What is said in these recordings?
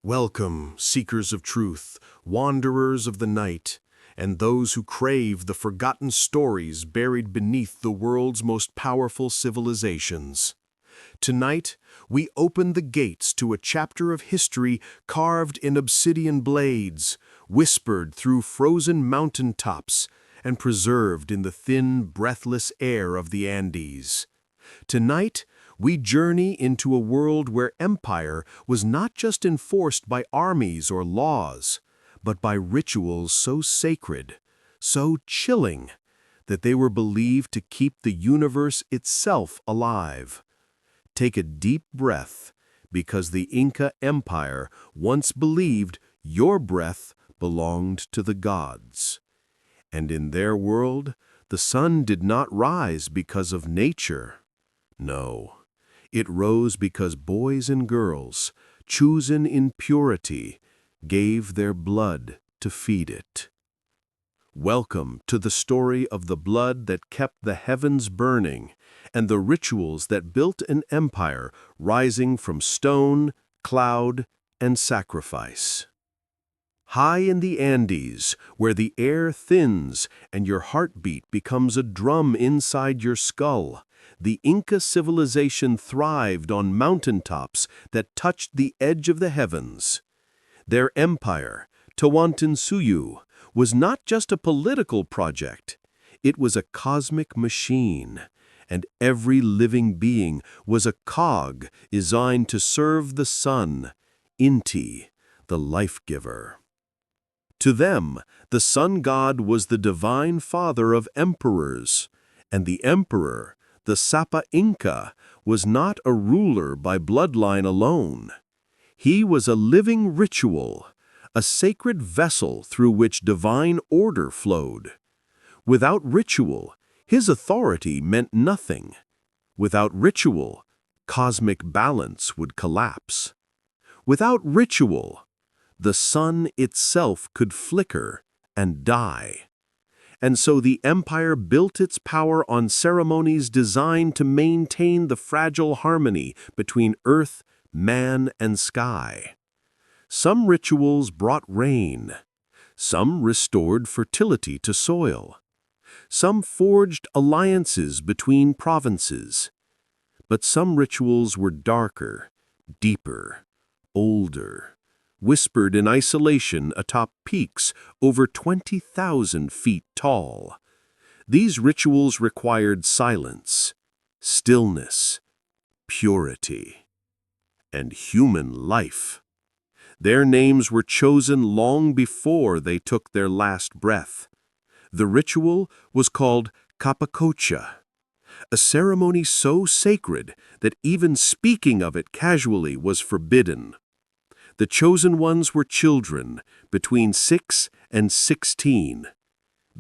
Welcome, seekers of truth, wanderers of the night, and those who crave the forgotten stories buried beneath the world's most powerful civilizations. Tonight, we open the gates to a chapter of history carved in obsidian blades, whispered through frozen mountain tops, and preserved in the thin, breathless air of the Andes. Tonight, we journey into a world where empire was not just enforced by armies or laws, but by rituals so sacred, so chilling, that they were believed to keep the universe itself alive. Take a deep breath, because the Inca Empire once believed your breath belonged to the gods. And in their world, the sun did not rise because of nature. No. It rose because boys and girls, chosen in purity, gave their blood to feed it. Welcome to the story of the blood that kept the heavens burning and the rituals that built an empire rising from stone, cloud, and sacrifice. High in the Andes, where the air thins and your heartbeat becomes a drum inside your skull, the Inca civilization thrived on mountaintops that touched the edge of the heavens. Their empire, Tawantinsuyu, was not just a political project. It was a cosmic machine, and every living being was a cog designed to serve the sun, Inti, the life-giver. To them, the sun god was the divine father of emperors, and the emperor, the Sapa Inca, was not a ruler by bloodline alone. He was a living ritual, a sacred vessel through which divine order flowed. Without ritual, his authority meant nothing. Without ritual, cosmic balance would collapse. Without ritual, the sun itself could flicker and die. And so the empire built its power on ceremonies designed to maintain the fragile harmony between earth, man, and sky. Some rituals brought rain. Some restored fertility to soil. Some forged alliances between provinces. But some rituals were darker, deeper, older, whispered in isolation atop peaks over 20,000 feet tall. These rituals required silence, stillness, purity, and human life. Their names were chosen long before they took their last breath. The ritual was called Capacocha, a ceremony so sacred that even speaking of it casually was forbidden. The chosen ones were children between 6 and 16,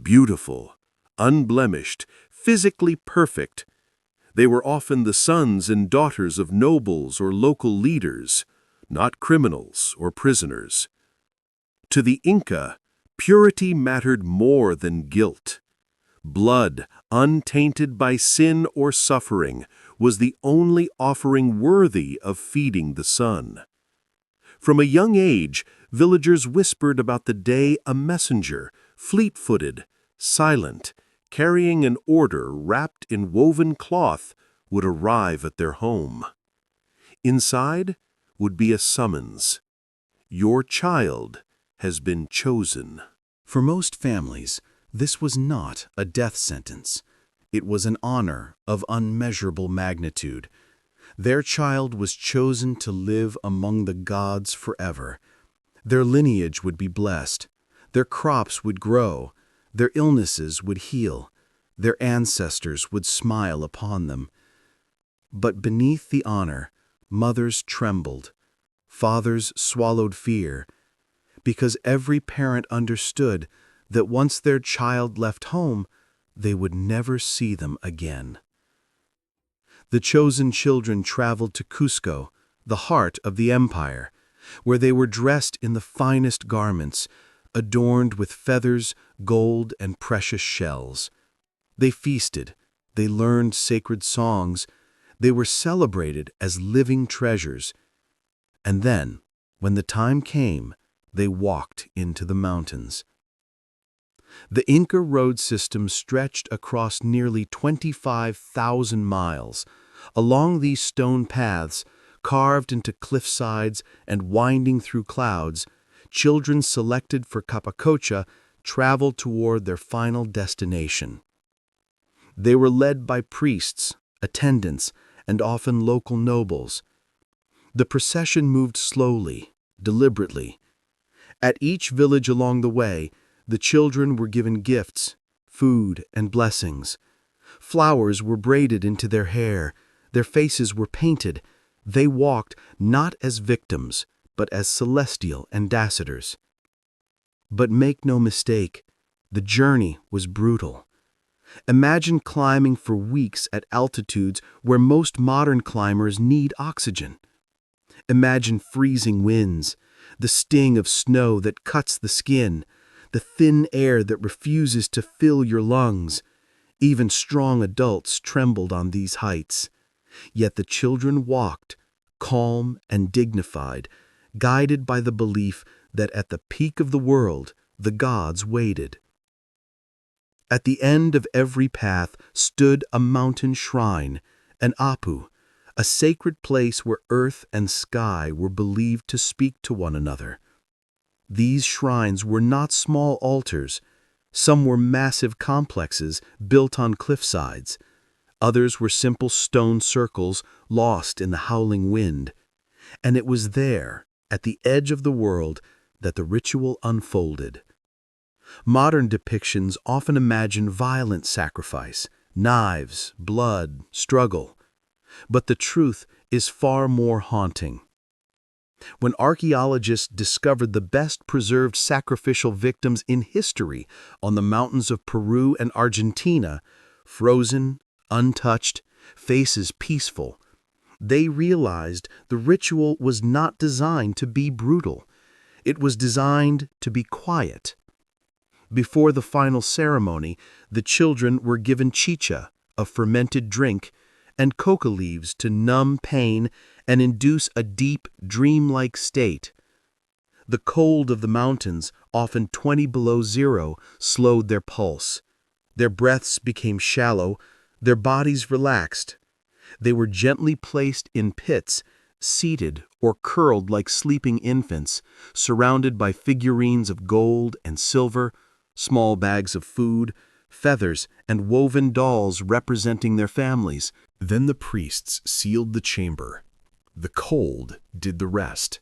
beautiful, unblemished, physically perfect. They were often the sons and daughters of nobles or local leaders, not criminals or prisoners. To the Inca, purity mattered more than guilt. Blood, untainted by sin or suffering, was the only offering worthy of feeding the sun. From a young age, villagers whispered about the day a messenger, fleet-footed, silent, carrying an order wrapped in woven cloth, would arrive at their home. Inside would be a summons. Your child has been chosen. For most families, this was not a death sentence. It was an honor of unmeasurable magnitude. Their child was chosen to live among the gods forever. Their lineage would be blessed. Their crops would grow. Their illnesses would heal. Their ancestors would smile upon them. But beneath the honor, mothers trembled. Fathers swallowed fear, because every parent understood that once their child left home, they would never see them again. The chosen children traveled to Cusco, the heart of the empire, where they were dressed in the finest garments, adorned with feathers, gold, and precious shells. They feasted, they learned sacred songs, they were celebrated as living treasures. And then When the time came, they walked into the mountains. The Inca road system stretched across nearly 25,000 miles. Along these stone paths, carved into cliff sides and winding through clouds, children selected for Capacocha traveled toward their final destination. They were led by priests, attendants, and often local nobles. The procession moved slowly, deliberately. At each village along the way, the children were given gifts, food, and blessings. Flowers were braided into their hair, their faces were painted. They walked not as victims, but as celestial ambassadors. But make no mistake, the journey was brutal. Imagine climbing for weeks at altitudes where most modern climbers need oxygen. Imagine freezing winds, the sting of snow that cuts the skin, the thin air that refuses to fill your lungs. Even strong adults trembled on these heights. Yet the children walked, calm and dignified, guided by the belief that at the peak of the world, the gods waited. At the end of every path stood a mountain shrine, an apu, a sacred place where earth and sky were believed to speak to one another. These shrines were not small altars. Some were massive complexes built on cliffsides. Others were simple stone circles lost in the howling wind. And it was there, at the edge of the world, that the ritual unfolded. Modern depictions often imagine violent sacrifice, knives, blood, struggle. But the truth is far more haunting. When archaeologists discovered the best-preserved sacrificial victims in history on the mountains of Peru and Argentina, frozen, untouched, faces peaceful, they realized the ritual was not designed to be brutal. It was designed to be quiet. Before the final ceremony, the children were given chicha, a fermented drink, and coca leaves to numb pain and induce a deep, dreamlike state. The cold of the mountains, often 20 below zero, slowed their pulse. Their breaths became shallow, their bodies relaxed. They were gently placed in pits, seated or curled like sleeping infants, surrounded by figurines of gold and silver, small bags of food, feathers, and woven dolls representing their families. Then the priests sealed the chamber. The cold did the rest.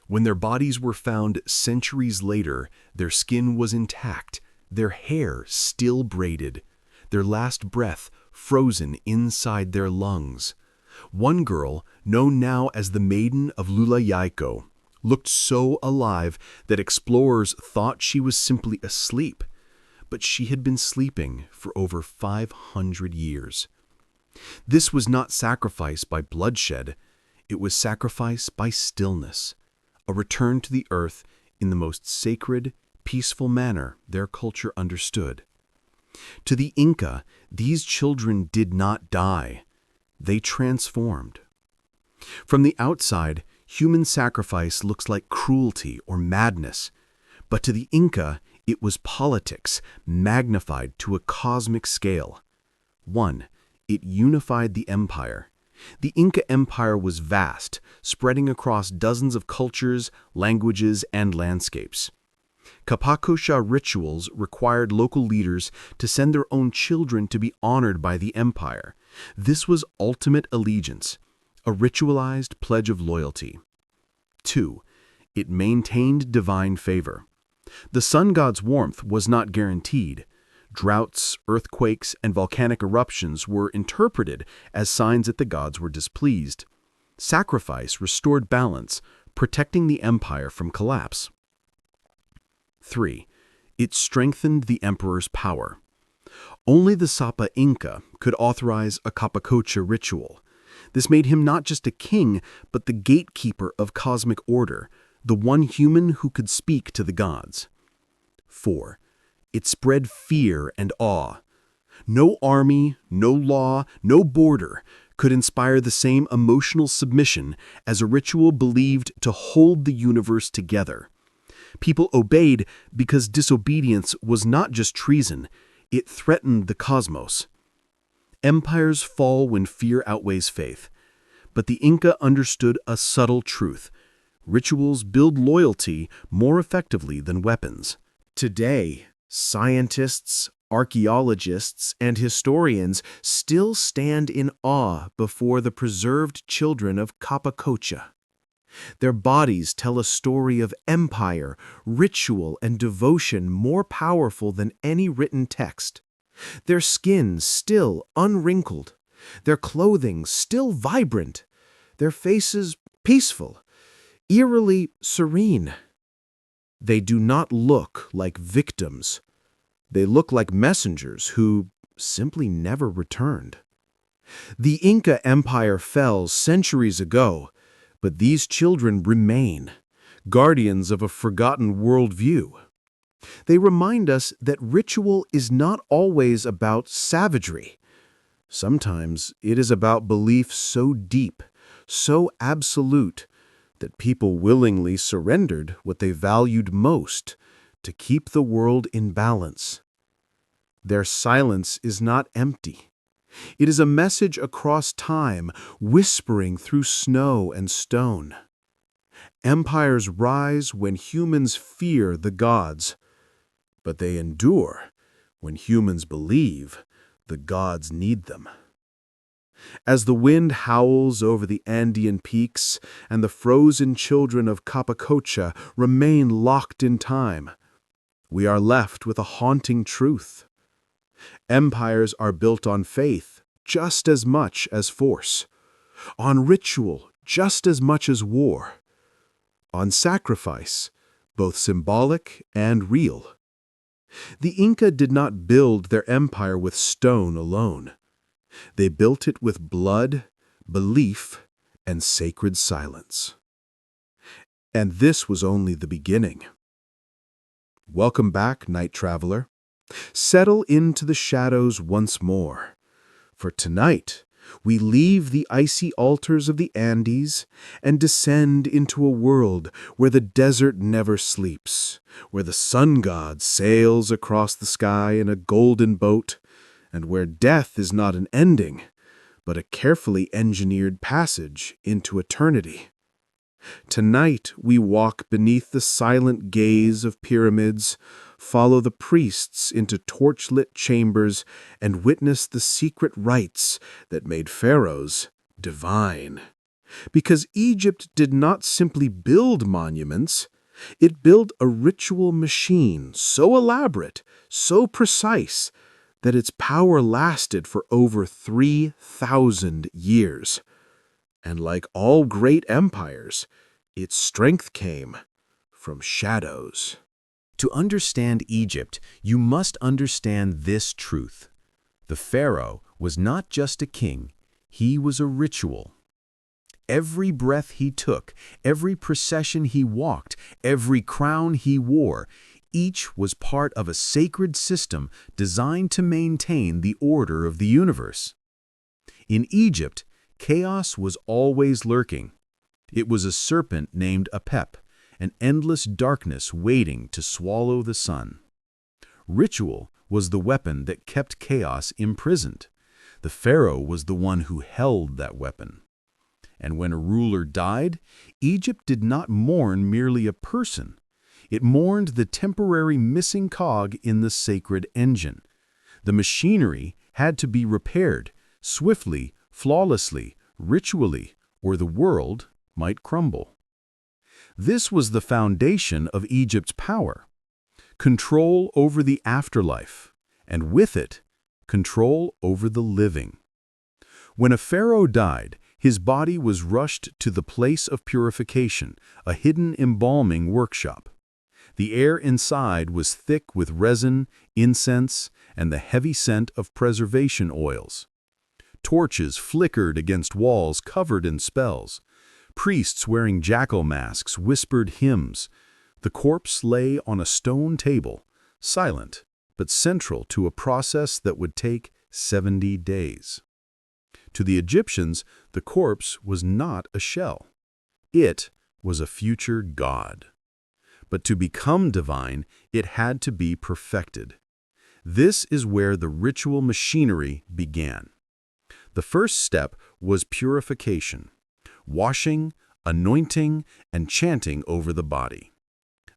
When their bodies were found centuries later, their skin was intact, their hair still braided, their last breath frozen inside their lungs. One girl, known now as the Maiden of Lulayaiko, looked so alive that explorers thought she was simply asleep, but she had been sleeping for over 500 years. This was not sacrifice by bloodshed, it was sacrifice by stillness, a return to the earth in the most sacred, peaceful manner their culture understood. To the Inca, these children did not die, they transformed. From the outside, human sacrifice looks like cruelty or madness, but to the Inca, it was politics magnified to a cosmic scale. 1. It unified the empire. The Inca Empire was vast, spreading across dozens of cultures, languages, and landscapes. Capacocha rituals required local leaders to send their own children to be honored by the empire. This was ultimate allegiance, a ritualized pledge of loyalty. 2. It maintained divine favor. The sun god's warmth was not guaranteed. Droughts, earthquakes, and volcanic eruptions were interpreted as signs that the gods were displeased. Sacrifice restored balance, protecting the empire from collapse. 3. It strengthened the emperor's power. Only the Sapa Inca could authorize a Capacocha ritual. This made him not just a king, but the gatekeeper of cosmic order, the one human who could speak to the gods. 4. It spread fear and awe. No army, no law, no border could inspire the same emotional submission as a ritual believed to hold the universe together. People obeyed because disobedience was not just treason, it threatened the cosmos. Empires fall when fear outweighs faith. But the Inca understood a subtle truth. Rituals build loyalty more effectively than weapons. Today, scientists, archaeologists, and historians still stand in awe before the preserved children of Capacocha. Their bodies tell a story of empire, ritual, and devotion more powerful than any written text. Their skin still unwrinkled, their clothing still vibrant, their faces peaceful, eerily serene. They do not look like victims. They look like messengers who simply never returned. The Inca Empire fell centuries ago, but these children remain, guardians of a forgotten worldview. They remind us that ritual is not always about savagery. Sometimes it is about belief so deep, so absolute, that people willingly surrendered what they valued most to keep the world in balance. Their silence is not empty. It is a message across time, whispering through snow and stone. Empires rise when humans fear the gods, but they endure when humans believe the gods need them. As the wind howls over the Andean peaks and the frozen children of Capacocha remain locked in time, we are left with a haunting truth. Empires are built on faith just as much as force, on ritual just as much as war, on sacrifice, both symbolic and real. The Inca did not build their empire with stone alone. They built it with blood, belief, and sacred silence. And this was only the beginning. Welcome back, night traveler. Settle into the shadows once more. For tonight, we leave the icy altars of the Andes and descend into a world where the desert never sleeps, where the sun god sails across the sky in a golden boat, and where death is not an ending, but a carefully engineered passage into eternity. Tonight we walk beneath the silent gaze of pyramids, follow the priests into torchlit chambers, and witness the secret rites that made pharaohs divine. Because Egypt did not simply build monuments, it built a ritual machine so elaborate, so precise, that its power lasted for over 3,000 years. And like all great empires, its strength came from shadows. To understand Egypt, you must understand this truth. The pharaoh was not just a king, he was a ritual. Every breath he took, every procession he walked, every crown he wore, each was part of a sacred system designed to maintain the order of the universe. In Egypt, chaos was always lurking. It was a serpent named Apep, an endless darkness waiting to swallow the sun. Ritual was the weapon that kept chaos imprisoned. The pharaoh was the one who held that weapon. And when a ruler died, Egypt did not mourn merely a person. It mourned the temporary missing cog in the sacred engine. The machinery had to be repaired, swiftly, flawlessly, ritually, or the world might crumble. This was the foundation of Egypt's power. Control over the afterlife, and with it, control over the living. When a pharaoh died, his body was rushed to the place of purification, a hidden embalming workshop. The air inside was thick with resin, incense, and the heavy scent of preservation oils. Torches flickered against walls covered in spells. Priests wearing jackal masks whispered hymns. The corpse lay on a stone table, silent, but central to a process that would take 70 days. To the Egyptians, the corpse was not a shell. It was a future god. But to become divine, it had to be perfected. This is where the ritual machinery began. The first step was purification, washing, anointing, and chanting over the body.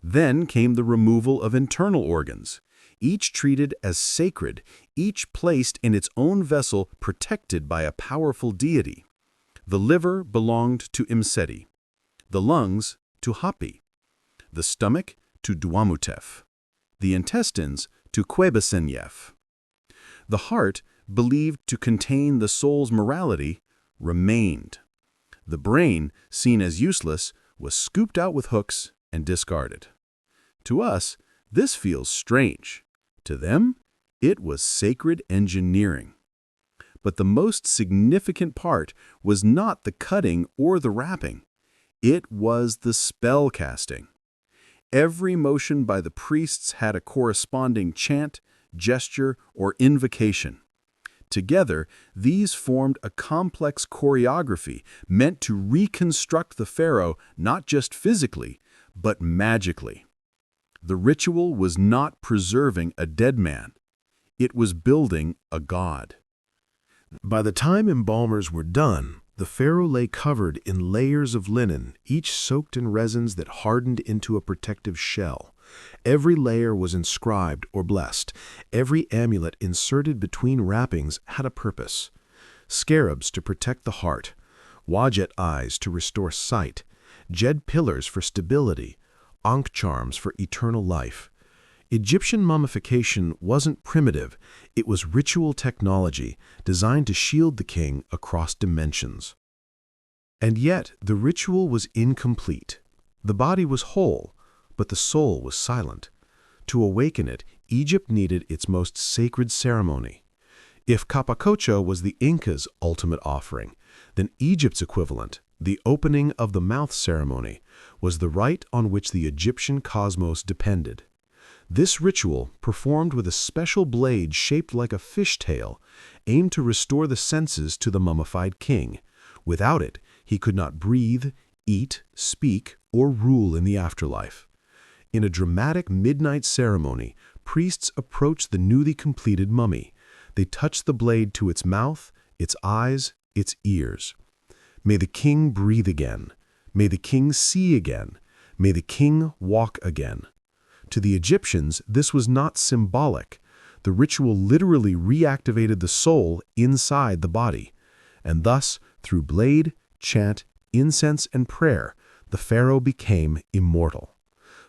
Then came the removal of internal organs, each treated as sacred, each placed in its own vessel protected by a powerful deity. The liver belonged to Imseti, the lungs to Hapi, the stomach to Duamutef, the intestines to Quebesenyef. The heart, believed to contain the soul's morality, remained. The brain, seen as useless, was scooped out with hooks and discarded. To us, this feels strange. To them, it was sacred engineering. But the most significant part was not the cutting or the wrapping. It was the spell casting. Every motion by the priests had a corresponding chant, gesture, or invocation. Together, these formed a complex choreography meant to reconstruct the pharaoh not just physically, but magically. The ritual was not preserving a dead man. It was building a god. By the time embalmers were done, the pharaoh lay covered in layers of linen, each soaked in resins that hardened into a protective shell. Every layer was inscribed or blessed. Every amulet inserted between wrappings had a purpose. Scarabs to protect the heart, Wadjet eyes to restore sight, Jed pillars for stability, Ankh charms for eternal life. Egyptian mummification wasn't primitive, it was ritual technology designed to shield the king across dimensions. And yet, the ritual was incomplete. The body was whole, but the soul was silent. To awaken it, Egypt needed its most sacred ceremony. If Capacocha was the Inca's ultimate offering, then Egypt's equivalent, the opening of the mouth ceremony, was the rite on which the Egyptian cosmos depended. This ritual, performed with a special blade shaped like a fishtail, aimed to restore the senses to the mummified king. Without it, he could not breathe, eat, speak, or rule in the afterlife. In a dramatic midnight ceremony, priests approached the newly completed mummy. They touched the blade to its mouth, its eyes, its ears. May the king breathe again. May the king see again. May the king walk again. To the Egyptians, this was not symbolic. The ritual literally reactivated the soul inside the body. And thus, through blade, chant, incense, and prayer, the pharaoh became immortal.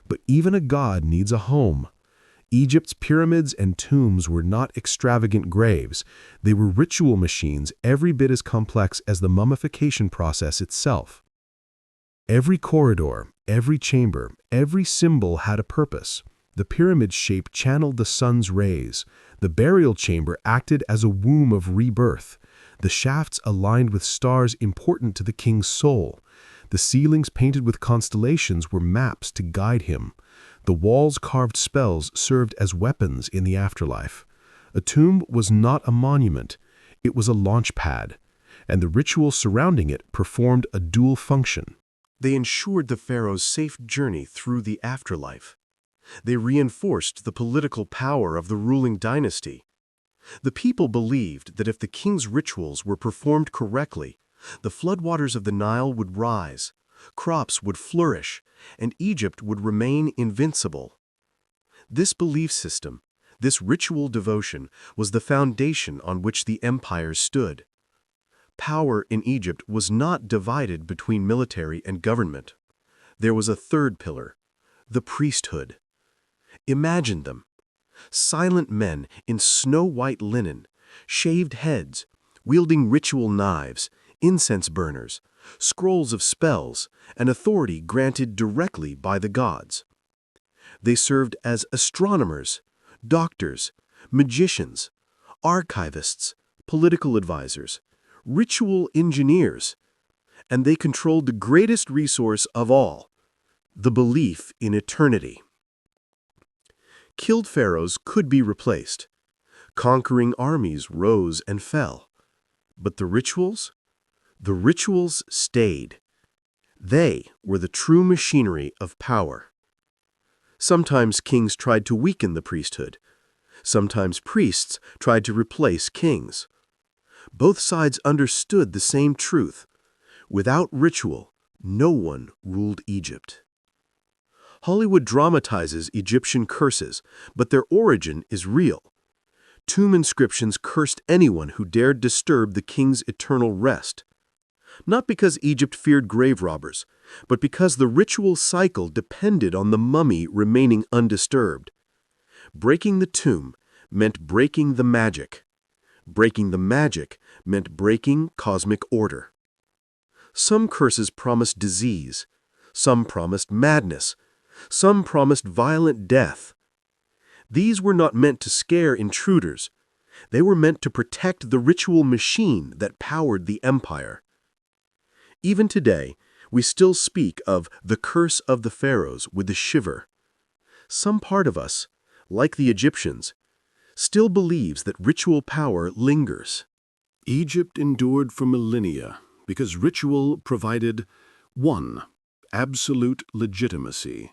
But even a god needs a home. Egypt's pyramids and tombs were not extravagant graves. They were ritual machines every bit as complex as the mummification process itself. Every corridor, every chamber, every symbol had a purpose. The pyramid shape channeled the sun's rays. The burial chamber acted as a womb of rebirth. The shafts aligned with stars important to the king's soul. The ceilings painted with constellations were maps to guide him. The walls carved spells served as weapons in the afterlife. A tomb was not a monument. It was a launch pad, and the ritual surrounding it performed a dual function. They ensured the pharaoh's safe journey through the afterlife. They reinforced the political power of the ruling dynasty. The people believed that if the king's rituals were performed correctly, the floodwaters of the Nile would rise, crops would flourish, and Egypt would remain invincible. This belief system, this ritual devotion, was the foundation on which the empire stood. Power in Egypt was not divided between military and government. There was a third pillar, the priesthood. Imagine them. Silent men in snow-white linen, shaved heads, wielding ritual knives, incense burners, scrolls of spells, and authority granted directly by the gods. They served as astronomers, doctors, magicians, archivists, political advisors, ritual engineers, and they controlled the greatest resource of all, the belief in eternity. Killed pharaohs could be replaced. Conquering armies rose and fell. But the rituals? The rituals stayed. They were the true machinery of power. Sometimes kings tried to weaken the priesthood. Sometimes priests tried to replace kings. Both sides understood the same truth. Without ritual, no one ruled Egypt. Hollywood dramatizes Egyptian curses, but their origin is real. Tomb inscriptions cursed anyone who dared disturb the king's eternal rest. Not because Egypt feared grave robbers, but because the ritual cycle depended on the mummy remaining undisturbed. Breaking the tomb meant breaking the magic. Breaking the magic meant breaking cosmic order. Some curses promised disease. Some promised madness. Some promised violent death. These were not meant to scare intruders. They were meant to protect the ritual machine that powered the empire. Even today, we still speak of the curse of the pharaohs with a shiver. Some part of us, like the Egyptians, still believes that ritual power lingers. Egypt endured for millennia because ritual provided 1. Absolute legitimacy.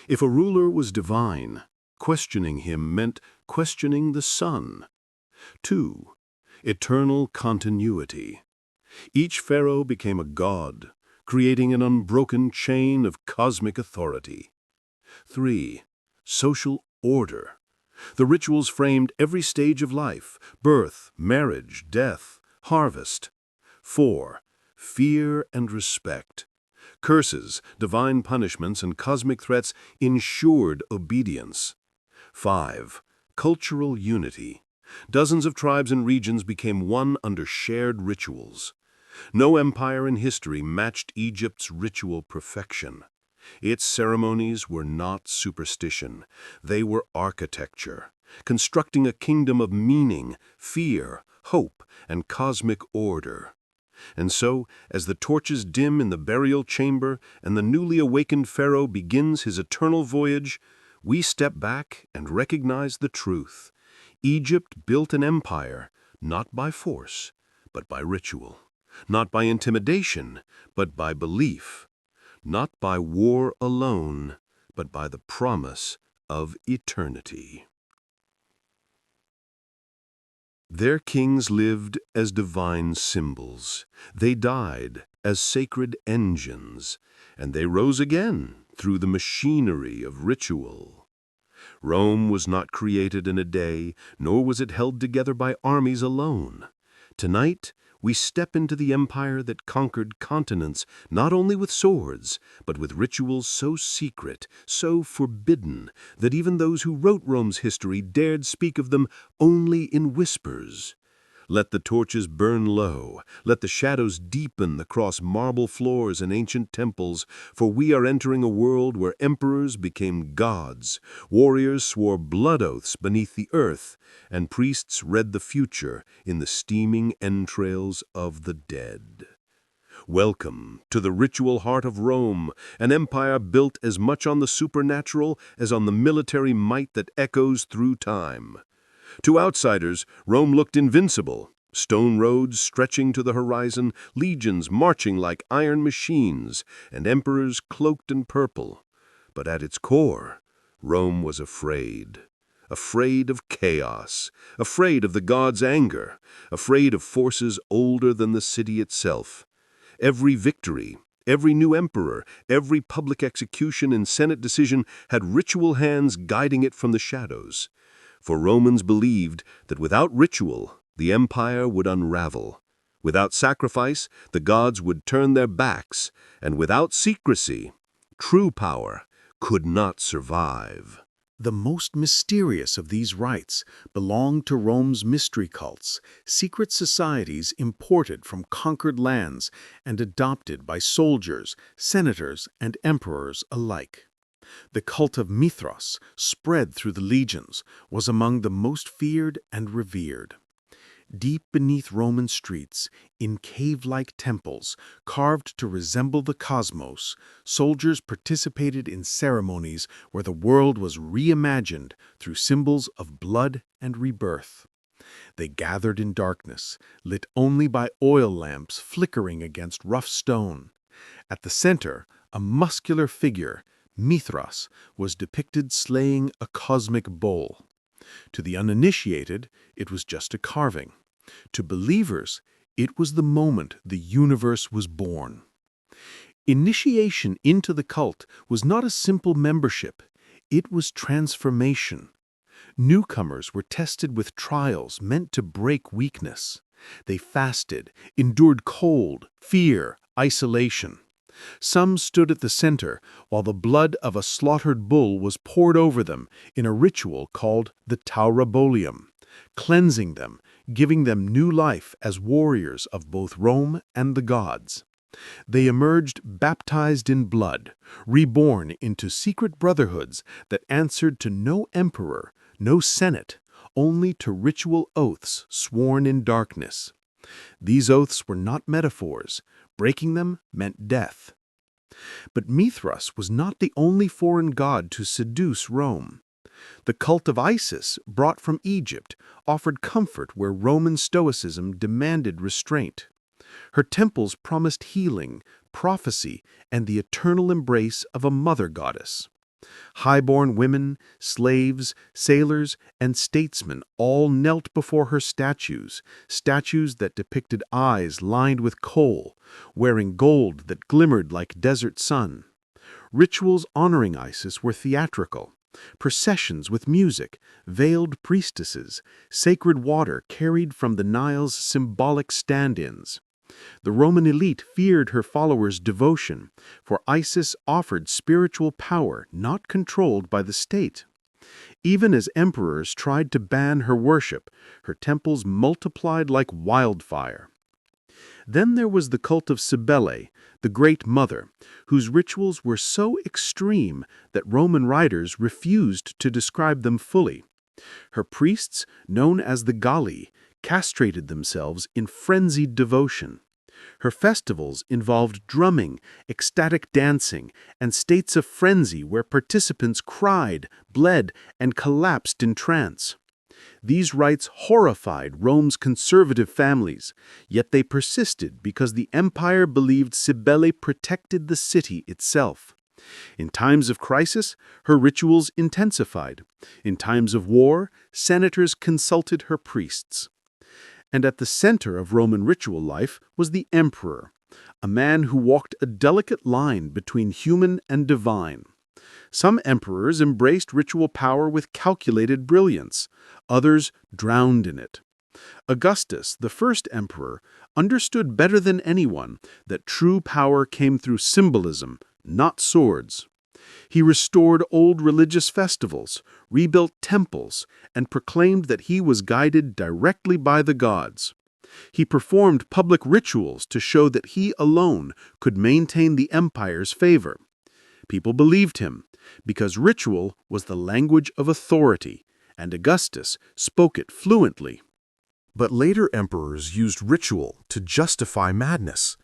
If a ruler was divine, questioning him meant questioning the sun. 2. Eternal continuity. Each pharaoh became a god, creating an unbroken chain of cosmic authority. 3. Social order. The rituals framed every stage of life: birth, marriage, death, harvest. 4. Fear and respect. Curses, divine punishments, and cosmic threats ensured obedience. 5. Cultural unity. Dozens of tribes and regions became one under shared rituals. No empire in history matched Egypt's ritual perfection. Its ceremonies were not superstition. They were architecture, constructing a kingdom of meaning, fear, hope, and cosmic order. And so, as the torches dim in the burial chamber and the newly awakened pharaoh begins his eternal voyage, we step back and recognize the truth. Egypt built an empire, not by force, but by ritual. Not by intimidation, but by belief. Not by war alone, but by the promise of eternity. Their kings lived as divine symbols. They died as sacred engines, and they rose again through the machinery of ritual. Rome was not created in a day, nor was it held together by armies alone. Tonight, we step into the empire that conquered continents not only with swords, but with rituals so secret, so forbidden, that even those who wrote Rome's history dared speak of them only in whispers. Let the torches burn low, let the shadows deepen across marble floors and ancient temples, for we are entering a world where emperors became gods, warriors swore blood oaths beneath the earth, and priests read the future in the steaming entrails of the dead. Welcome to the ritual heart of Rome, an empire built as much on the supernatural as on the military might that echoes through time. To outsiders, Rome looked invincible. Stone roads stretching to the horizon, legions marching like iron machines, and emperors cloaked in purple. But at its core, Rome was afraid. Afraid of chaos, afraid of the gods' anger, afraid of forces older than the city itself. Every victory, every new emperor, every public execution and Senate decision had ritual hands guiding it from the shadows. For Romans believed that without ritual, the empire would unravel. Without sacrifice, the gods would turn their backs, and without secrecy, true power could not survive. The most mysterious of these rites belonged to Rome's mystery cults, secret societies imported from conquered lands and adopted by soldiers, senators, and emperors alike. The cult of Mithras, spread through the legions, was among the most feared and revered. Deep beneath Roman streets, in cave-like temples, carved to resemble the cosmos, soldiers participated in ceremonies where the world was reimagined through symbols of blood and rebirth. They gathered in darkness, lit only by oil lamps flickering against rough stone. At the center, a muscular figure, Mithras, was depicted slaying a cosmic bull. To the uninitiated, it was just a carving. To believers, it was the moment the universe was born. Initiation into the cult was not a simple membership. It was transformation. Newcomers were tested with trials meant to break weakness. They fasted, endured cold, fear, isolation. Some stood at the center, while the blood of a slaughtered bull was poured over them in a ritual called the Taurabolium, cleansing them, giving them new life as warriors of both Rome and the gods. They emerged baptized in blood, reborn into secret brotherhoods that answered to no emperor, no senate, only to ritual oaths sworn in darkness. These oaths were not metaphors. Breaking them meant death. But Mithras was not the only foreign god to seduce Rome. The cult of Isis, brought from Egypt, offered comfort where Roman Stoicism demanded restraint. Her temples promised healing, prophecy, and the eternal embrace of a mother goddess. Highborn women, slaves, sailors, and statesmen all knelt before her statues that depicted eyes lined with kohl, wearing gold that glimmered like desert sun. Rituals honoring Isis were theatrical. Processions with music, veiled priestesses, sacred water carried from the Nile's symbolic stand-ins. The Roman elite feared her followers' devotion, for Isis offered spiritual power not controlled by the state. Even as emperors tried to ban her worship, her temples multiplied like wildfire. Then there was the cult of Cybele, the Great Mother, whose rituals were so extreme that Roman writers refused to describe them fully. Her priests, known as the Galli, castrated themselves in frenzied devotion. Her festivals involved drumming, ecstatic dancing, and states of frenzy where participants cried, bled, and collapsed in trance. These rites horrified Rome's conservative families, yet they persisted because the empire believed Cybele protected the city itself. In times of crisis, her rituals intensified. In times of war, senators consulted her priests. And at the center of Roman ritual life was the emperor, a man who walked a delicate line between human and divine. Some emperors embraced ritual power with calculated brilliance. Others drowned in it. Augustus, the first emperor, understood better than anyone that true power came through symbolism, not swords. He restored old religious festivals, rebuilt temples, and proclaimed that he was guided directly by the gods. He performed public rituals to show that he alone could maintain the empire's favor. People believed him, because ritual was the language of authority, and Augustus spoke it fluently. But later emperors used ritual to justify madness.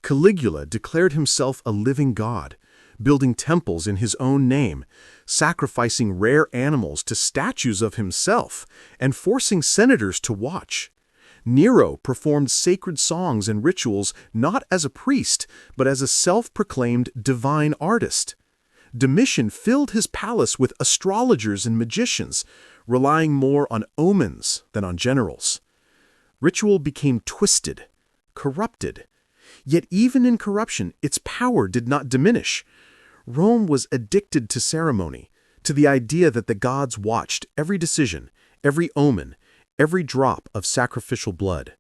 Caligula declared himself a living god, building temples in his own name, sacrificing rare animals to statues of himself, and forcing senators to watch. Nero performed sacred songs and rituals not as a priest, but as a self-proclaimed divine artist. Domitian filled his palace with astrologers and magicians, relying more on omens than on generals. Ritual became twisted, corrupted. Yet even in corruption, its power did not diminish. Rome was addicted to ceremony, to the idea that the gods watched every decision, every omen, every drop of sacrificial blood.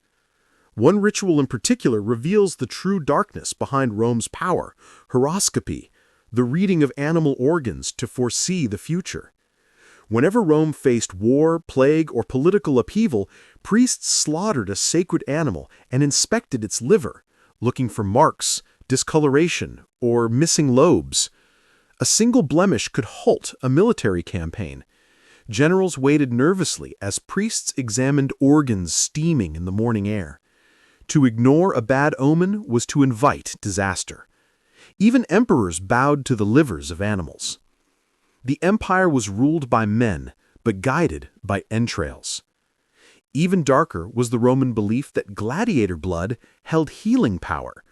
One ritual in particular reveals the true darkness behind Rome's power: horoscopy, the reading of animal organs to foresee the future. Whenever Rome faced war, plague, or political upheaval, priests slaughtered a sacred animal and inspected its liver, looking for marks, discoloration, or missing lobes. A single blemish could halt a military campaign. Generals waited nervously as priests examined organs steaming in the morning air. To ignore a bad omen was to invite disaster. Even emperors bowed to the livers of animals. The empire was ruled by men, but guided by entrails. Even darker was the Roman belief that gladiator blood held healing power.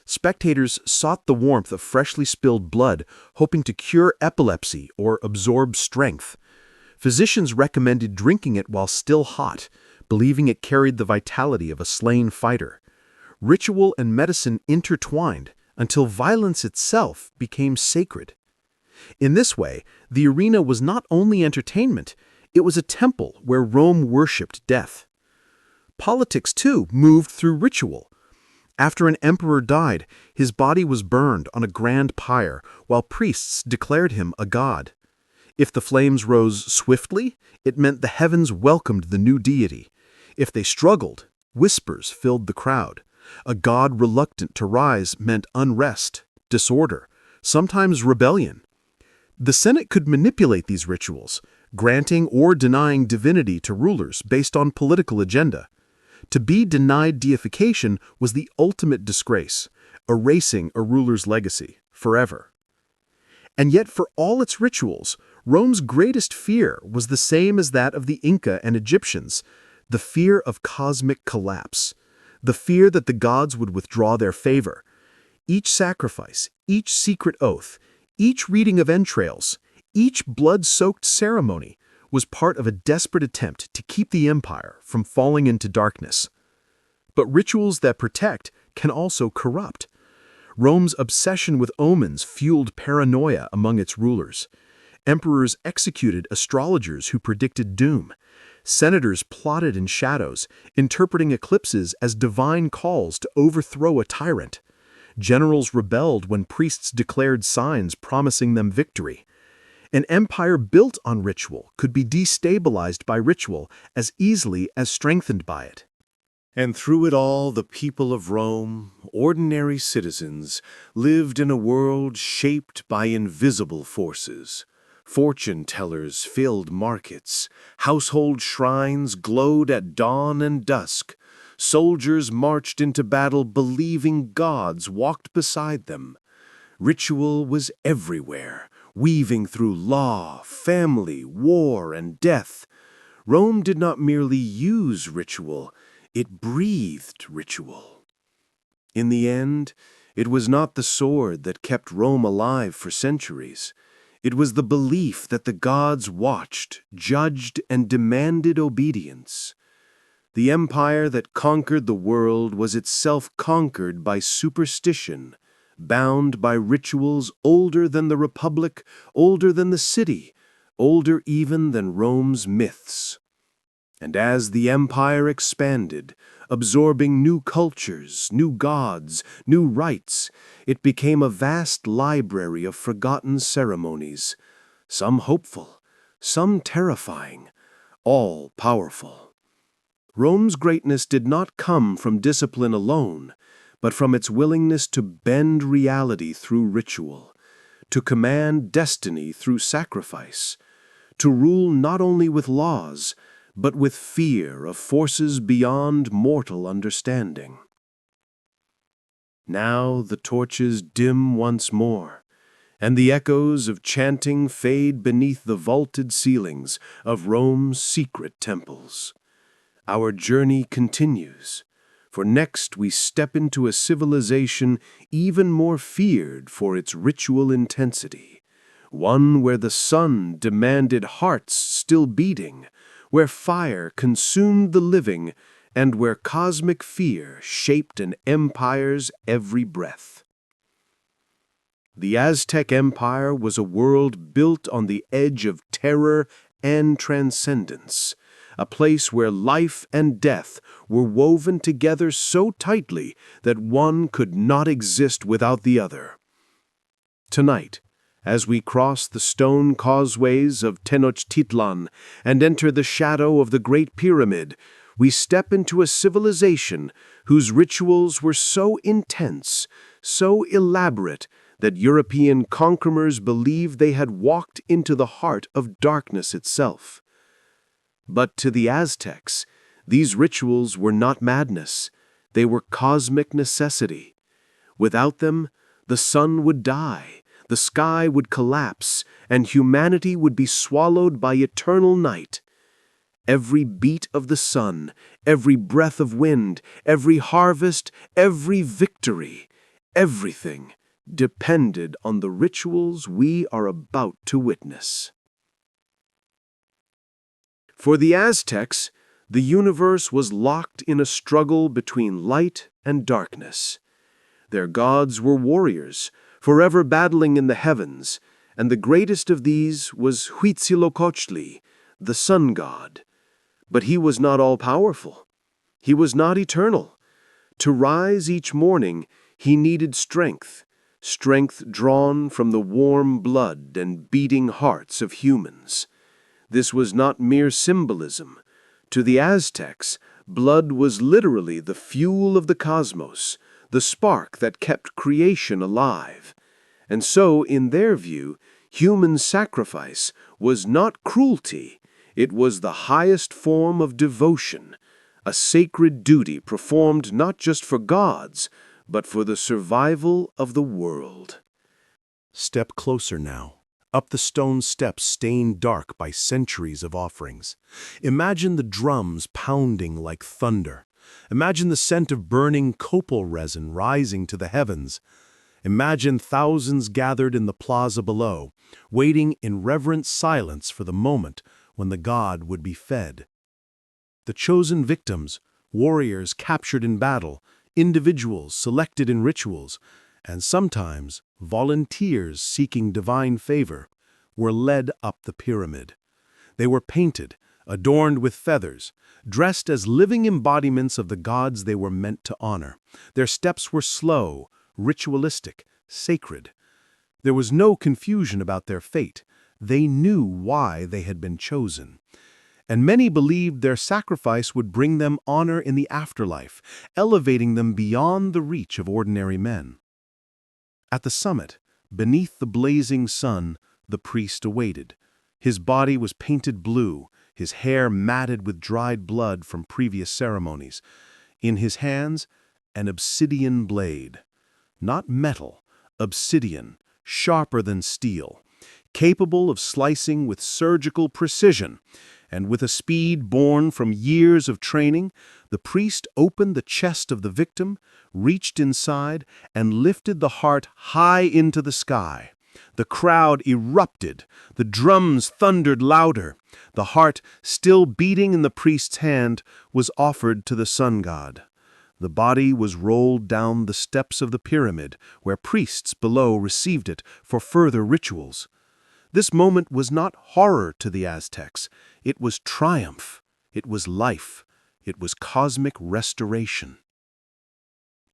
Spectators sought the warmth of freshly spilled blood, hoping to cure epilepsy or absorb strength. Physicians recommended drinking it while still hot, believing it carried the vitality of a slain fighter. Ritual and medicine intertwined until violence itself became sacred. In this way, the arena was not only entertainment, it was a temple where Rome worshipped death. Politics, too, moved through ritual. After an emperor died, his body was burned on a grand pyre, while priests declared him a god. If the flames rose swiftly, it meant the heavens welcomed the new deity. If they struggled, whispers filled the crowd. A god reluctant to rise meant unrest, disorder, sometimes rebellion. The Senate could manipulate these rituals, granting or denying divinity to rulers based on political agenda. To be denied deification was the ultimate disgrace, erasing a ruler's legacy forever. And yet, for all its rituals, Rome's greatest fear was the same as that of the Inca and Egyptians, the fear of cosmic collapse, the fear that the gods would withdraw their favor. Each sacrifice, each secret oath, each reading of entrails, each blood-soaked ceremony was part of a desperate attempt to keep the empire from falling into darkness. But rituals that protect can also corrupt. Rome's obsession with omens fueled paranoia among its rulers. Emperors executed astrologers who predicted doom. Senators plotted in shadows, interpreting eclipses as divine calls to overthrow a tyrant. Generals rebelled when priests declared signs promising them victory. An empire built on ritual could be destabilized by ritual as easily as strengthened by it. And through it all, the people of Rome, ordinary citizens, lived in a world shaped by invisible forces. Fortune-tellers filled markets, household shrines glowed at dawn and dusk, soldiers marched into battle believing gods walked beside them. Ritual was everywhere, weaving through law, family, war, and death. Rome did not merely use ritual, it breathed ritual. In the end, it was not the sword that kept Rome alive for centuries. It was the belief that the gods watched, judged, and demanded obedience. The empire that conquered the world was itself conquered by superstition, bound by rituals older than the Republic, older than the city, older even than Rome's myths. And as the empire expanded, absorbing new cultures, new gods, new rites, it became a vast library of forgotten ceremonies, some hopeful, some terrifying, all powerful. Rome's greatness did not come from discipline alone, but from its willingness to bend reality through ritual, to command destiny through sacrifice, to rule not only with laws, but with fear of forces beyond mortal understanding. Now the torches dim once more, and the echoes of chanting fade beneath the vaulted ceilings of Rome's secret temples. Our journey continues, for next we step into a civilization even more feared for its ritual intensity, one where the sun demanded hearts still beating, where fire consumed the living, and where cosmic fear shaped an empire's every breath. The Aztec Empire was a world built on the edge of terror and transcendence, a place where life and death were woven together so tightly that one could not exist without the other. Tonight, as we cross the stone causeways of Tenochtitlan and enter the shadow of the Great Pyramid, we step into a civilization whose rituals were so intense, so elaborate, that European conquerors believed they had walked into the heart of darkness itself. But to the Aztecs, these rituals were not madness, they were cosmic necessity. Without them, the sun would die, the sky would collapse, and humanity would be swallowed by eternal night. Every beat of the sun, every breath of wind, every harvest, every victory, everything depended on the rituals we are about to witness. For the Aztecs, the universe was locked in a struggle between light and darkness. Their gods were warriors, forever battling in the heavens, and the greatest of these was Huitzilopochtli, the sun god. But he was not all-powerful. He was not eternal. To rise each morning, he needed strength, strength drawn from the warm blood and beating hearts of humans. This was not mere symbolism. To the Aztecs, blood was literally the fuel of the cosmos, the spark that kept creation alive. And so, in their view, human sacrifice was not cruelty. It was the highest form of devotion, a sacred duty performed not just for gods, but for the survival of the world. Step closer now, up the stone steps stained dark by centuries of offerings. Imagine the drums pounding like thunder. Imagine the scent of burning copal resin rising to the heavens. Imagine thousands gathered in the plaza below, waiting in reverent silence for the moment when the god would be fed. The chosen victims, warriors captured in battle, individuals selected in rituals, and sometimes volunteers seeking divine favor, were led up the pyramid. They were painted, adorned with feathers, dressed as living embodiments of the gods they were meant to honor. Their steps were slow, ritualistic, sacred. There was no confusion about their fate. They knew why they had been chosen. And many believed their sacrifice would bring them honor in the afterlife, elevating them beyond the reach of ordinary men. At the summit, beneath the blazing sun, the priest awaited. His body was painted blue, his hair matted with dried blood from previous ceremonies. In his hands, an obsidian blade. Not metal, obsidian, sharper than steel, capable of slicing with surgical precision. And with a speed born from years of training, the priest opened the chest of the victim, reached inside, and lifted the heart high into the sky. The crowd erupted, the drums thundered louder. The heart, still beating in the priest's hand, was offered to the sun god. The body was rolled down the steps of the pyramid, where priests below received it for further rituals. This moment was not horror to the Aztecs. It was triumph. It was life. It was cosmic restoration.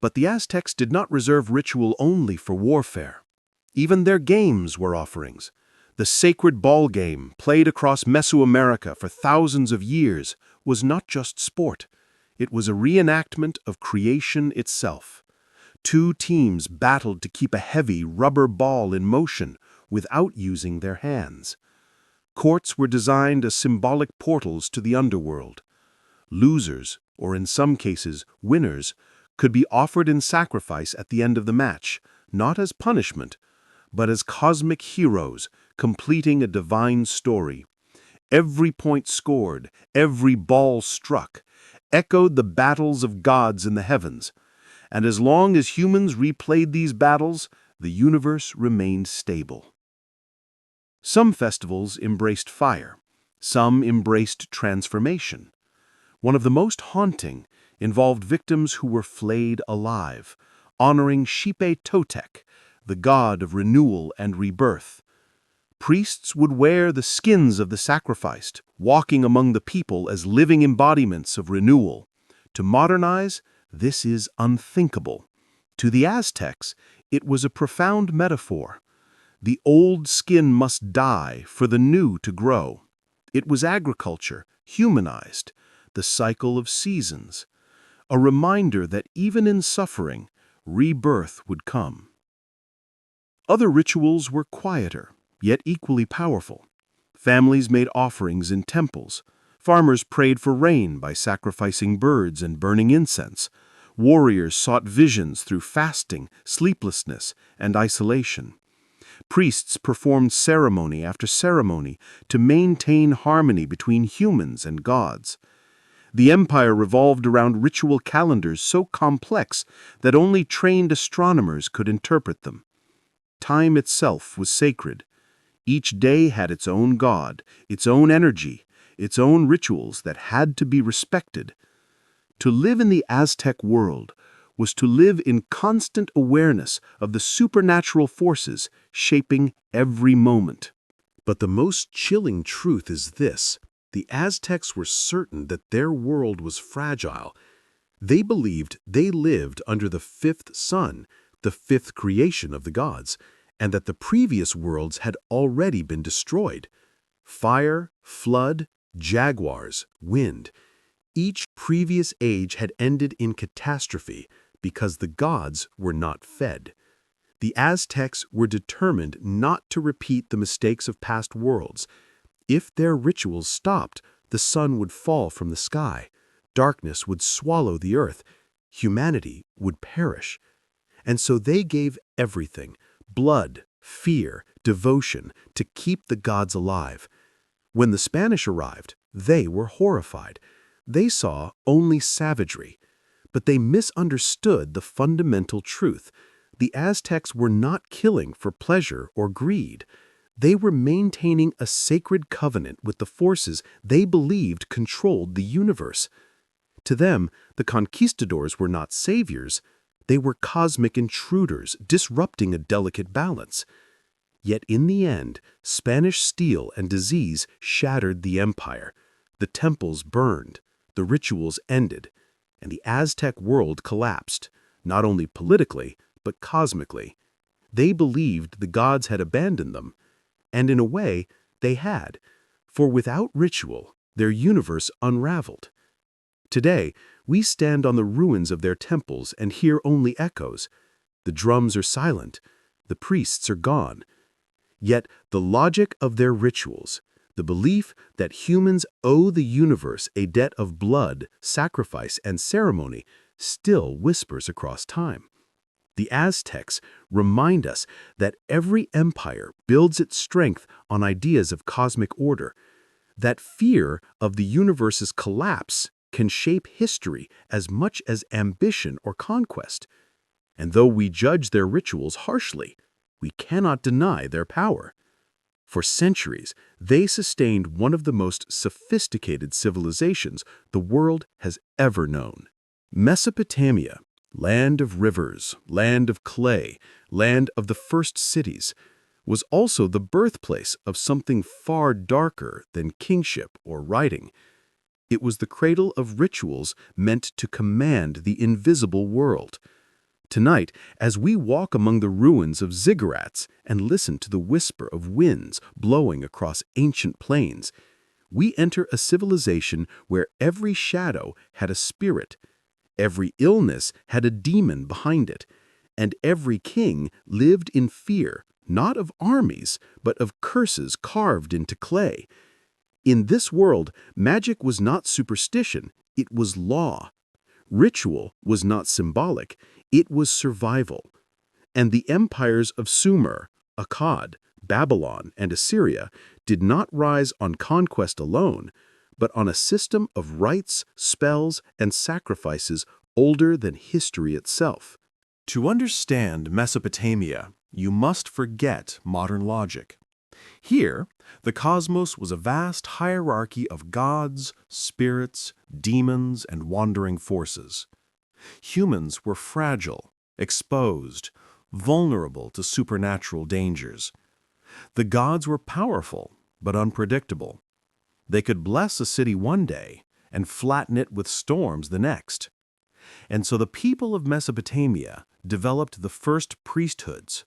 But the Aztecs did not reserve ritual only for warfare. Even their games were offerings. The sacred ball game, played across Mesoamerica for thousands of years, was not just sport. It was a reenactment of creation itself. Two teams battled to keep a heavy rubber ball in motion without using their hands. Courts were designed as symbolic portals to the underworld. Losers, or in some cases winners, could be offered in sacrifice at the end of the match, not as punishment, but as cosmic heroes completing a divine story. Every point scored, every ball struck, echoed the battles of gods in the heavens. And as long as humans replayed these battles, the universe remained stable. Some festivals embraced fire. Some embraced transformation. One of the most haunting involved victims who were flayed alive, honoring Xipe Totec, the god of renewal and rebirth. Priests would wear the skins of the sacrificed, walking among the people as living embodiments of renewal. To modernize, this is unthinkable. To the Aztecs, it was a profound metaphor. The old skin must die for the new to grow. It was agriculture, humanized, the cycle of seasons, a reminder that even in suffering, rebirth would come. Other rituals were quieter, yet equally powerful. Families made offerings in temples. Farmers prayed for rain by sacrificing birds and burning incense. Warriors sought visions through fasting, sleeplessness, and isolation. Priests performed ceremony after ceremony to maintain harmony between humans and gods. The empire revolved around ritual calendars so complex that only trained astronomers could interpret them. Time itself was sacred. Each day had its own god, its own energy, its own rituals that had to be respected. To live in the Aztec world was to live in constant awareness of the supernatural forces shaping every moment. But the most chilling truth is this: the Aztecs were certain that their world was fragile. They believed they lived under the fifth sun, the fifth creation of the gods, and that the previous worlds had already been destroyed. Fire, flood, jaguars, wind. Each previous age had ended in catastrophe because the gods were not fed. The Aztecs were determined not to repeat the mistakes of past worlds. If their rituals stopped, the sun would fall from the sky, darkness would swallow the earth, humanity would perish. And so they gave everything: blood, fear, devotion, to keep the gods alive. When the Spanish arrived, they were horrified. They saw only savagery. But they misunderstood the fundamental truth. The Aztecs were not killing for pleasure or greed. They were maintaining a sacred covenant with the forces they believed controlled the universe. To them, the conquistadors were not saviors. They were cosmic intruders, disrupting a delicate balance. Yet in the end, Spanish steel and disease shattered the empire. The temples burned, the rituals ended, and the Aztec world collapsed, not only politically, but cosmically. They believed the gods had abandoned them, and in a way, they had, for without ritual, their universe unraveled. Today, we stand on the ruins of their temples and hear only echoes. The drums are silent, the priests are gone. Yet the logic of their rituals, the belief that humans owe the universe a debt of blood, sacrifice, and ceremony, still whispers across time. The Aztecs remind us that every empire builds its strength on ideas of cosmic order, that fear of the universe's collapse can shape history as much as ambition or conquest. And though we judge their rituals harshly, we cannot deny their power. For centuries, they sustained one of the most sophisticated civilizations the world has ever known. Mesopotamia, land of rivers, land of clay, land of the first cities, was also the birthplace of something far darker than kingship or writing. It was the cradle of rituals meant to command the invisible world. Tonight, as we walk among the ruins of ziggurats and listen to the whisper of winds blowing across ancient plains, we enter a civilization where every shadow had a spirit, every illness had a demon behind it, and every king lived in fear, not of armies, but of curses carved into clay. In this world, magic was not superstition, it was law. Ritual was not symbolic, it was survival. And the empires of Sumer, Akkad, Babylon, and Assyria did not rise on conquest alone, but on a system of rites, spells, and sacrifices older than history itself. To understand Mesopotamia, you must forget modern logic. Here, the cosmos was a vast hierarchy of gods, spirits, demons, and wandering forces. Humans were fragile, exposed, vulnerable to supernatural dangers. The gods were powerful, but unpredictable. They could bless a city one day and flatten it with storms the next. And so the people of Mesopotamia developed the first priesthoods,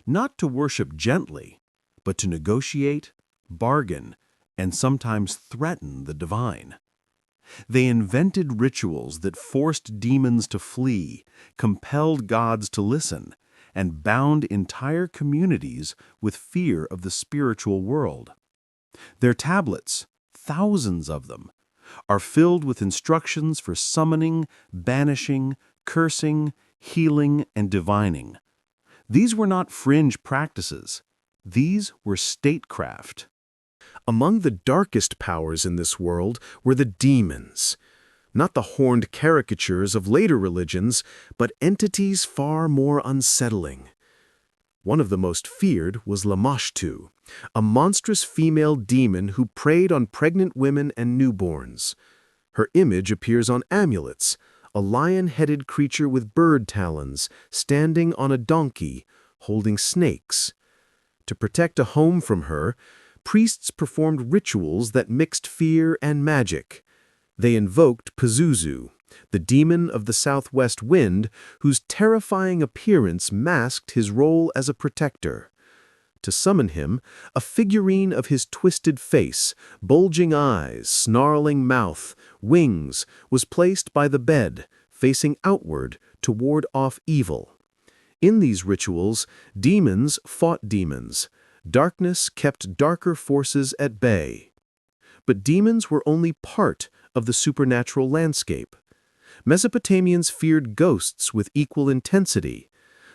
not to worship gently, but to negotiate, bargain, and sometimes threaten the divine. They invented rituals that forced demons to flee, compelled gods to listen, and bound entire communities with fear of the spiritual world. Their tablets, thousands of them, are filled with instructions for summoning, banishing, cursing, healing, and divining. These were not fringe practices. These were statecraft. Among the darkest powers in this world were the demons. Not the horned caricatures of later religions, but entities far more unsettling. One of the most feared was Lamashtu, a monstrous female demon who preyed on pregnant women and newborns. Her image appears on amulets, a lion-headed creature with bird talons, standing on a donkey, holding snakes. To protect a home from her, priests performed rituals that mixed fear and magic. They invoked Pazuzu, the demon of the southwest wind, whose terrifying appearance masked his role as a protector. To summon him, a figurine of his twisted face, bulging eyes, snarling mouth, wings, was placed by the bed, facing outward to ward off evil. In these rituals, demons fought demons. Darkness kept darker forces at bay. But demons were only part of the supernatural landscape. Mesopotamians feared ghosts with equal intensity.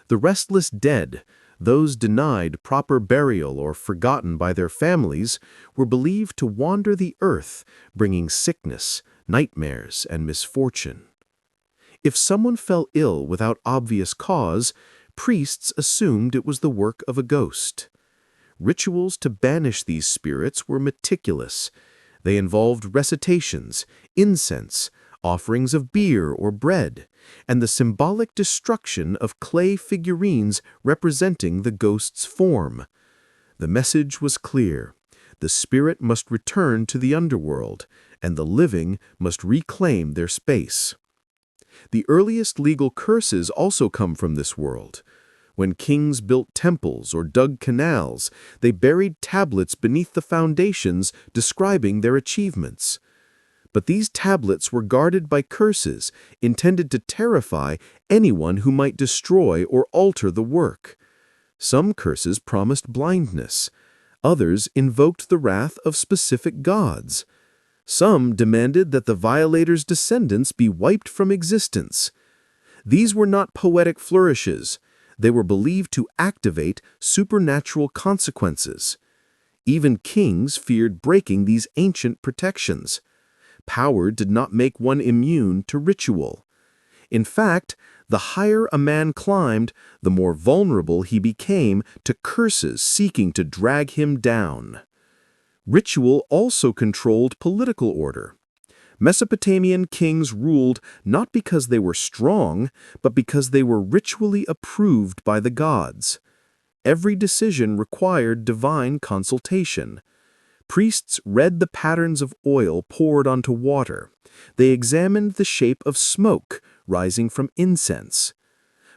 The restless dead, those denied proper burial or forgotten by their families, were believed to wander the earth, bringing sickness, nightmares, and misfortune. If someone fell ill without obvious cause, priests assumed it was the work of a ghost. Rituals to banish these spirits were meticulous. They involved recitations, incense, offerings of beer or bread, and the symbolic destruction of clay figurines representing the ghost's form. The message was clear. The spirit must return to the underworld, and the living must reclaim their space. The earliest legal curses also come from this world. When kings built temples or dug canals, they buried tablets beneath the foundations describing their achievements. But these tablets were guarded by curses intended to terrify anyone who might destroy or alter the work. Some curses promised blindness. Others invoked the wrath of specific gods. Some demanded that the violator's descendants be wiped from existence. These were not poetic flourishes. They were believed to activate supernatural consequences. Even kings feared breaking these ancient protections. Power did not make one immune to ritual. In fact, the higher a man climbed, the more vulnerable he became to curses seeking to drag him down. Ritual also controlled political order. Mesopotamian kings ruled not because they were strong, but because they were ritually approved by the gods. Every decision required divine consultation. Priests read the patterns of oil poured onto water. They examined the shape of smoke rising from incense.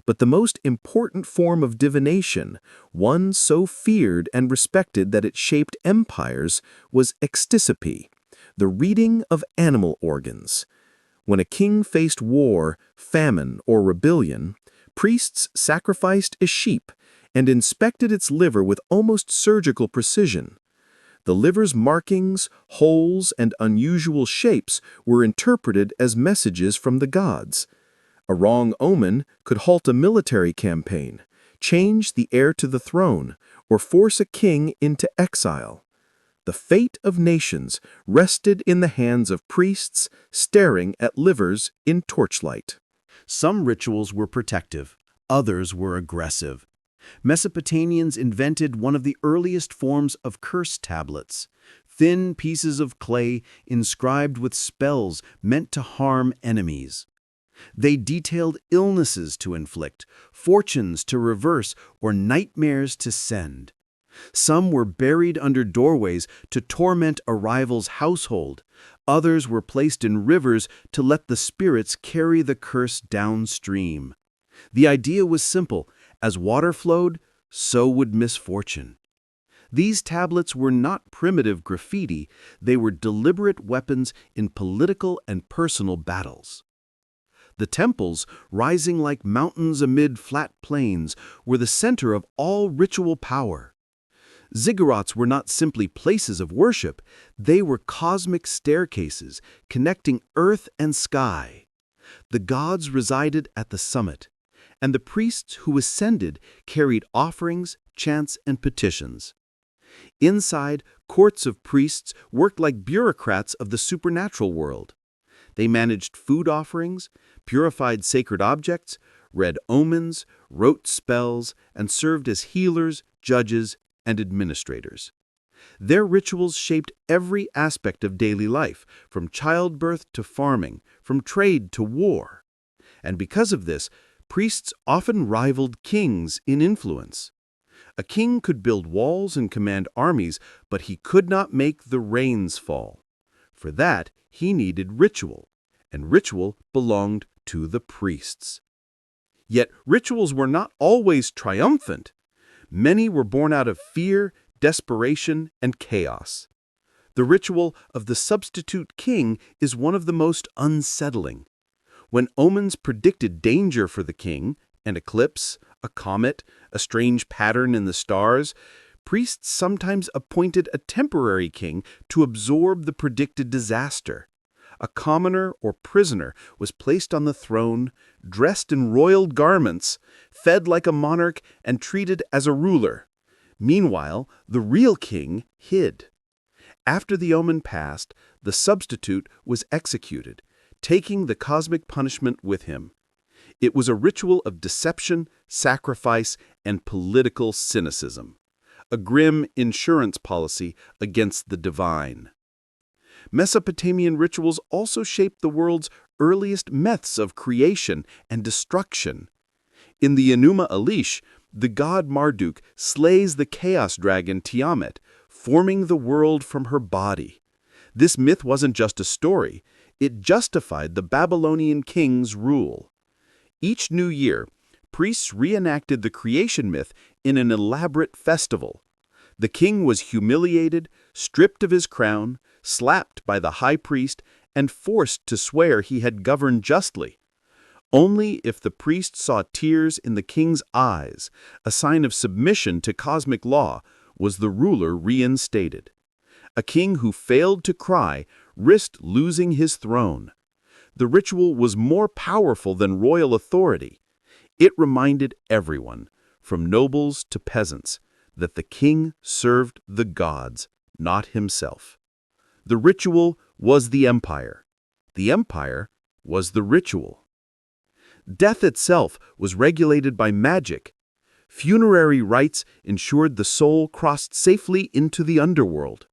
But the most important form of divination, one so feared and respected that it shaped empires, was extisope, the reading of animal organs. When a king faced war, famine, or rebellion, priests sacrificed a sheep and inspected its liver with almost surgical precision. The liver's markings, holes, and unusual shapes were interpreted as messages from the gods. A wrong omen could halt a military campaign, change the heir to the throne, or force a king into exile. The fate of nations rested in the hands of priests staring at livers in torchlight. Some rituals were protective, others were aggressive. Mesopotamians invented one of the earliest forms of curse tablets, thin pieces of clay inscribed with spells meant to harm enemies. They detailed illnesses to inflict, fortunes to reverse, or nightmares to send. Some were buried under doorways to torment a rival's household. Others were placed in rivers to let the spirits carry the curse downstream. The idea was simple. As water flowed, so would misfortune. These tablets were not primitive graffiti. They were deliberate weapons in political and personal battles. The temples, rising like mountains amid flat plains, were the center of all ritual power. Ziggurats were not simply places of worship, they were cosmic staircases connecting earth and sky. The gods resided at the summit, and the priests who ascended carried offerings, chants, and petitions. Inside, courts of priests worked like bureaucrats of the supernatural world. They managed food offerings, purified sacred objects, read omens, wrote spells, and served as healers, judges, and administrators. Their rituals shaped every aspect of daily life, from childbirth to farming, from trade to war. And because of this, priests often rivaled kings in influence. A king could build walls and command armies, but he could not make the rains fall. For that, he needed ritual, and ritual belonged to the priests. Yet rituals were not always triumphant. Many were born out of fear, desperation, and chaos. The ritual of the substitute king is one of the most unsettling. When omens predicted danger for the king, an eclipse, a comet, a strange pattern in the stars, priests sometimes appointed a temporary king to absorb the predicted disaster. A commoner or prisoner was placed on the throne, dressed in royal garments, fed like a monarch, and treated as a ruler. Meanwhile, the real king hid. After the omen passed, the substitute was executed, taking the cosmic punishment with him. It was a ritual of deception, sacrifice, and political cynicism, a grim insurance policy against the divine. Mesopotamian rituals also shaped the world's earliest myths of creation and destruction. In the Enuma Elish, the god Marduk slays the chaos dragon Tiamat, forming the world from her body. This myth wasn't just a story, it justified the Babylonian king's rule. Each new year, priests reenacted the creation myth in an elaborate festival. The king was humiliated, stripped of his crown, slapped by the high priest, and forced to swear he had governed justly. Only if the priest saw tears in the king's eyes, a sign of submission to cosmic law, was the ruler reinstated. A king who failed to cry risked losing his throne. The ritual was more powerful than royal authority. It reminded everyone, from nobles to peasants, that the king served the gods, not himself. The ritual was the empire. The empire was the ritual. Death itself was regulated by magic. Funerary rites ensured the soul crossed safely into the underworld.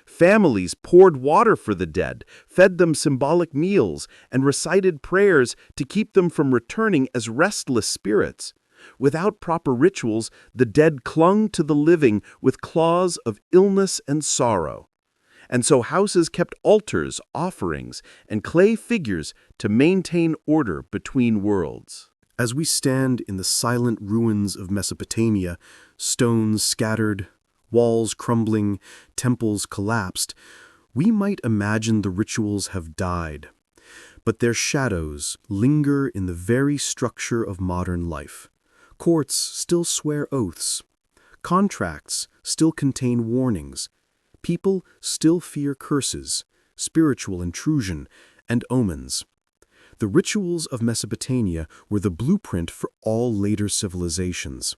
Families poured water for the dead, fed them symbolic meals, and recited prayers to keep them from returning as restless spirits. Without proper rituals, the dead clung to the living with claws of illness and sorrow. And so houses kept altars, offerings, and clay figures to maintain order between worlds. As we stand in the silent ruins of Mesopotamia, stones scattered, walls crumbling, temples collapsed, we might imagine the rituals have died. But their shadows linger in the very structure of modern life. Courts still swear oaths. Contracts still contain warnings. People still fear curses, spiritual intrusion, and omens. The rituals of Mesopotamia were the blueprint for all later civilizations.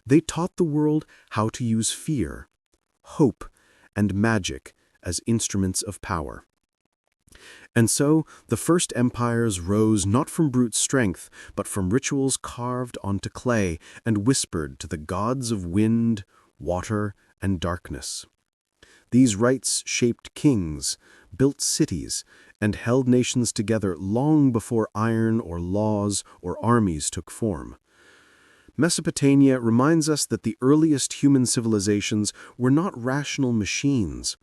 They taught the world how to use fear, hope, and magic as instruments of power. And so, the first empires rose not from brute strength, but from rituals carved onto clay and whispered to the gods of wind, water, and darkness. These rites shaped kings, built cities, and held nations together long before iron or laws or armies took form. Mesopotamia reminds us that the earliest human civilizations were not rational machines.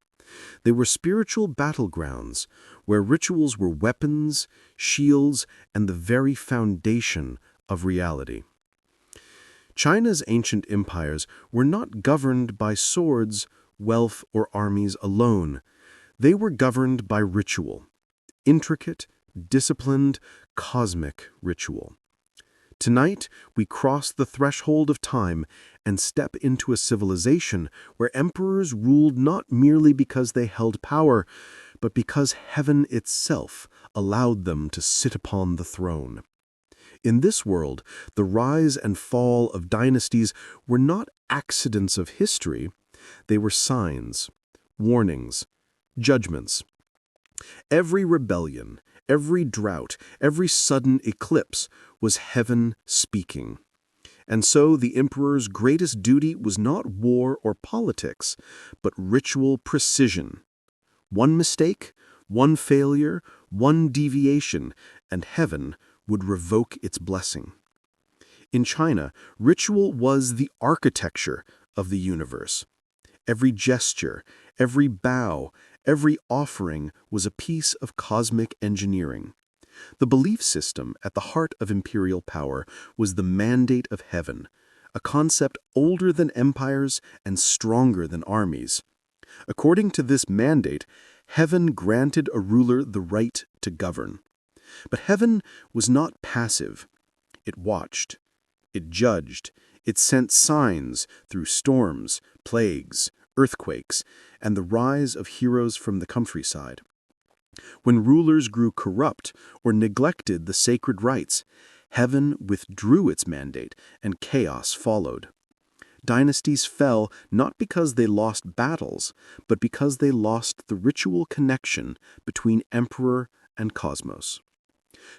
They were spiritual battlegrounds, where rituals were weapons, shields, and the very foundation of reality. China's ancient empires were not governed by swords, wealth, or armies alone. They were governed by ritual, intricate, disciplined, cosmic ritual. Tonight, we cross the threshold of time and step into a civilization where emperors ruled not merely because they held power, but because heaven itself allowed them to sit upon the throne. In this world, the rise and fall of dynasties were not accidents of history, they were signs, warnings, judgments. Every rebellion, every drought, every sudden eclipse was heaven speaking. And so the emperor's greatest duty was not war or politics, but ritual precision. One mistake, one failure, one deviation, and heaven would revoke its blessing. In China, ritual was the architecture of the universe. Every gesture, every bow, every offering was a piece of cosmic engineering. The belief system at the heart of imperial power was the mandate of heaven, a concept older than empires and stronger than armies. According to this mandate, heaven granted a ruler the right to govern. But heaven was not passive. It watched. It judged. It sent signs through storms, plagues, earthquakes, and the rise of heroes from the countryside. When rulers grew corrupt or neglected the sacred rites, heaven withdrew its mandate and chaos followed. Dynasties fell not because they lost battles, but because they lost the ritual connection between emperor and cosmos.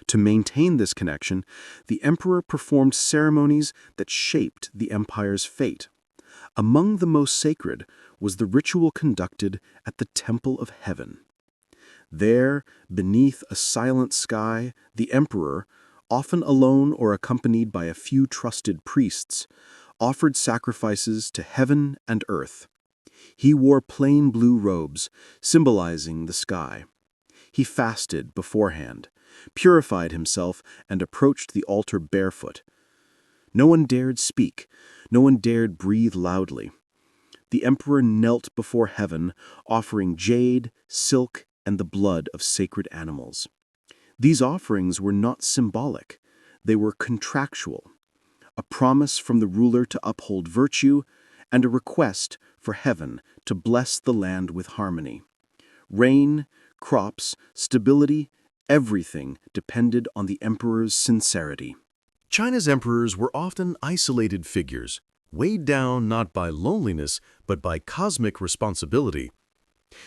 To maintain this connection, the emperor performed ceremonies that shaped the empire's fate. Among the most sacred was the ritual conducted at the Temple of Heaven. There, beneath a silent sky, the emperor, often alone or accompanied by a few trusted priests, offered sacrifices to heaven and earth. He wore plain blue robes, symbolizing the sky. He fasted beforehand, purified himself, and approached the altar barefoot. No one dared speak, no one dared breathe loudly. The emperor knelt before heaven, offering jade, silk, and the blood of sacred animals. These offerings were not symbolic, they were contractual, a promise from the ruler to uphold virtue, and a request for heaven to bless the land with harmony. Rain, crops, stability, everything depended on the emperor's sincerity. China's emperors were often isolated figures, weighed down not by loneliness, but by cosmic responsibility.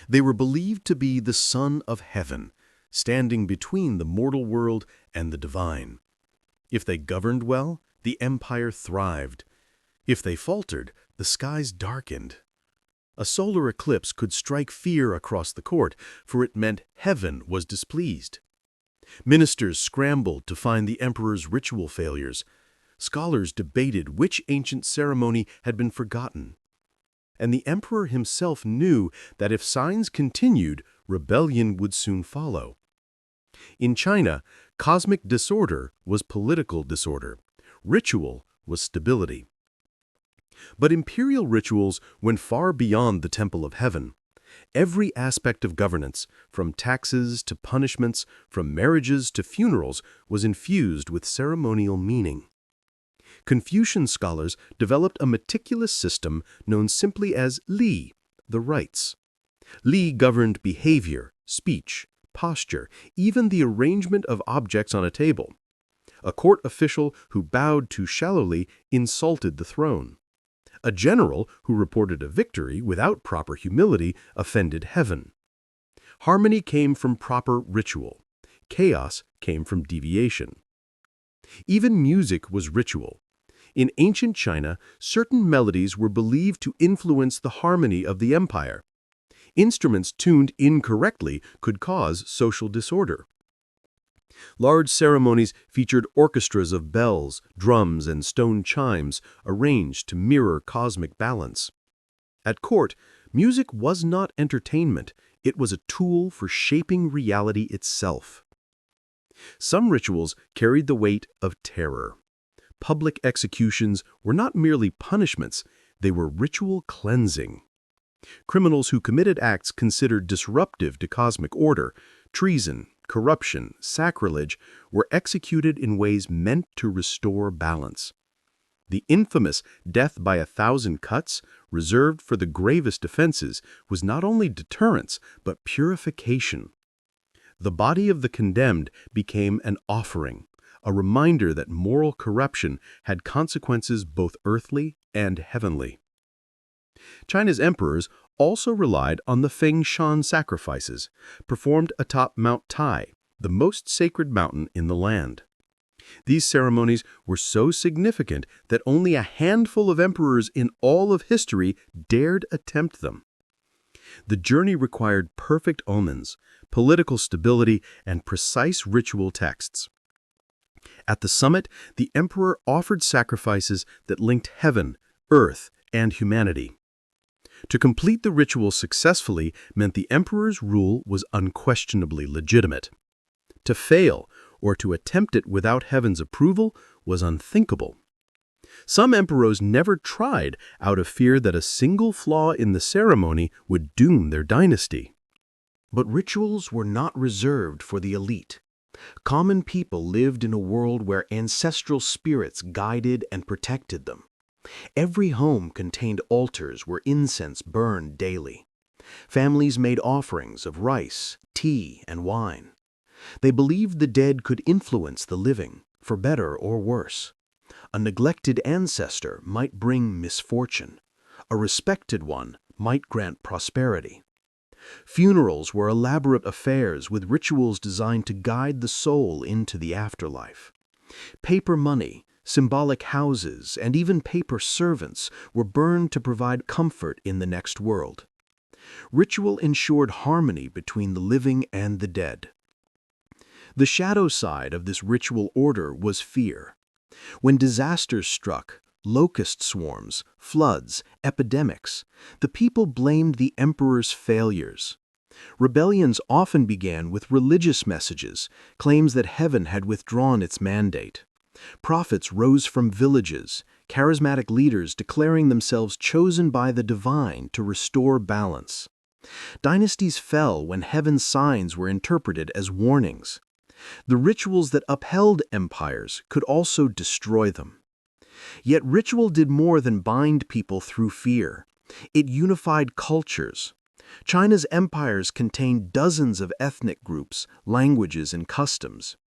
They were believed to be the son of heaven, standing between the mortal world and the divine. If they governed well, the empire thrived. If they faltered, the skies darkened. A solar eclipse could strike fear across the court, for it meant heaven was displeased. Ministers scrambled to find the emperor's ritual failures. Scholars debated which ancient ceremony had been forgotten. And the emperor himself knew that if signs continued, rebellion would soon follow. In China, cosmic disorder was political disorder. Ritual was stability. But imperial rituals went far beyond the Temple of Heaven. Every aspect of governance, from taxes to punishments, from marriages to funerals, was infused with ceremonial meaning. Confucian scholars developed a meticulous system known simply as Li, the rites. Li governed behavior, speech, posture, even the arrangement of objects on a table. A court official who bowed too shallowly insulted the throne. A general who reported a victory without proper humility offended heaven. Harmony came from proper ritual. Chaos came from deviation. Even music was ritual. In ancient China, certain melodies were believed to influence the harmony of the empire. Instruments tuned incorrectly could cause social disorder. Large ceremonies featured orchestras of bells, drums, and stone chimes arranged to mirror cosmic balance. At court, music was not entertainment, it was a tool for shaping reality itself. Some rituals carried the weight of terror. Public executions were not merely punishments, they were ritual cleansing. Criminals who committed acts considered disruptive to cosmic order, treason, corruption, sacrilege, were executed in ways meant to restore balance. The infamous death by 1,000 cuts, reserved for the gravest offenses, was not only deterrence, but purification. The body of the condemned became an offering, a reminder that moral corruption had consequences both earthly and heavenly. China's emperors also relied on the Feng Shan sacrifices, performed atop Mount Tai, the most sacred mountain in the land. These ceremonies were so significant that only a handful of emperors in all of history dared attempt them. The journey required perfect omens, political stability, and precise ritual texts. At the summit, the emperor offered sacrifices that linked heaven, earth, and humanity. To complete the ritual successfully meant the emperor's rule was unquestionably legitimate. To fail, or to attempt it without heaven's approval, was unthinkable. Some emperors never tried out of fear that a single flaw in the ceremony would doom their dynasty. But rituals were not reserved for the elite. Common people lived in a world where ancestral spirits guided and protected them. Every home contained altars where incense burned daily. Families made offerings of rice, tea, and wine. They believed the dead could influence the living, for better or worse. A neglected ancestor might bring misfortune. A respected one might grant prosperity. Funerals were elaborate affairs with rituals designed to guide the soul into the afterlife. Paper money, symbolic houses, and even paper servants were burned to provide comfort in the next world. Ritual ensured harmony between the living and the dead. The shadow side of this ritual order was fear. When disasters struck, locust swarms, floods, epidemics, the people blamed the emperor's failures. Rebellions often began with religious messages, claims that heaven had withdrawn its mandate. Prophets rose from villages, charismatic leaders declaring themselves chosen by the divine to restore balance. Dynasties fell when heaven's signs were interpreted as warnings. The rituals that upheld empires could also destroy them. Yet ritual did more than bind people through fear. It unified cultures. China's empires contained dozens of ethnic groups, languages, and customs.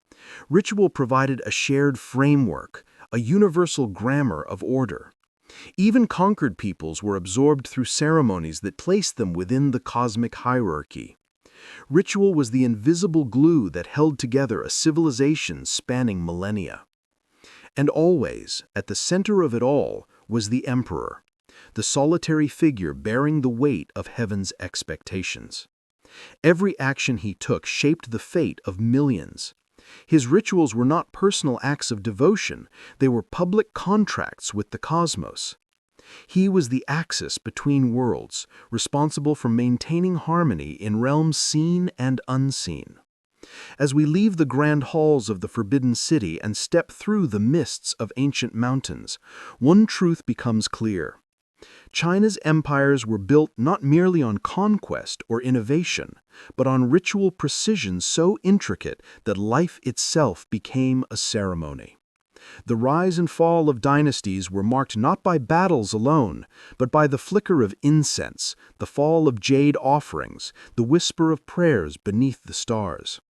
Ritual provided a shared framework, a universal grammar of order. Even conquered peoples were absorbed through ceremonies that placed them within the cosmic hierarchy. Ritual was the invisible glue that held together a civilization spanning millennia. And always, at the center of it all, was the emperor, the solitary figure bearing the weight of heaven's expectations. Every action he took shaped the fate of millions. His rituals were not personal acts of devotion, they were public contracts with the cosmos. He was the axis between worlds, responsible for maintaining harmony in realms seen and unseen. As we leave the grand halls of the Forbidden City and step through the mists of ancient mountains, one truth becomes clear. China's empires were built not merely on conquest or innovation, but on ritual precision so intricate that life itself became a ceremony. The rise and fall of dynasties were marked not by battles alone, but by the flicker of incense, the fall of jade offerings, the whisper of prayers beneath the stars.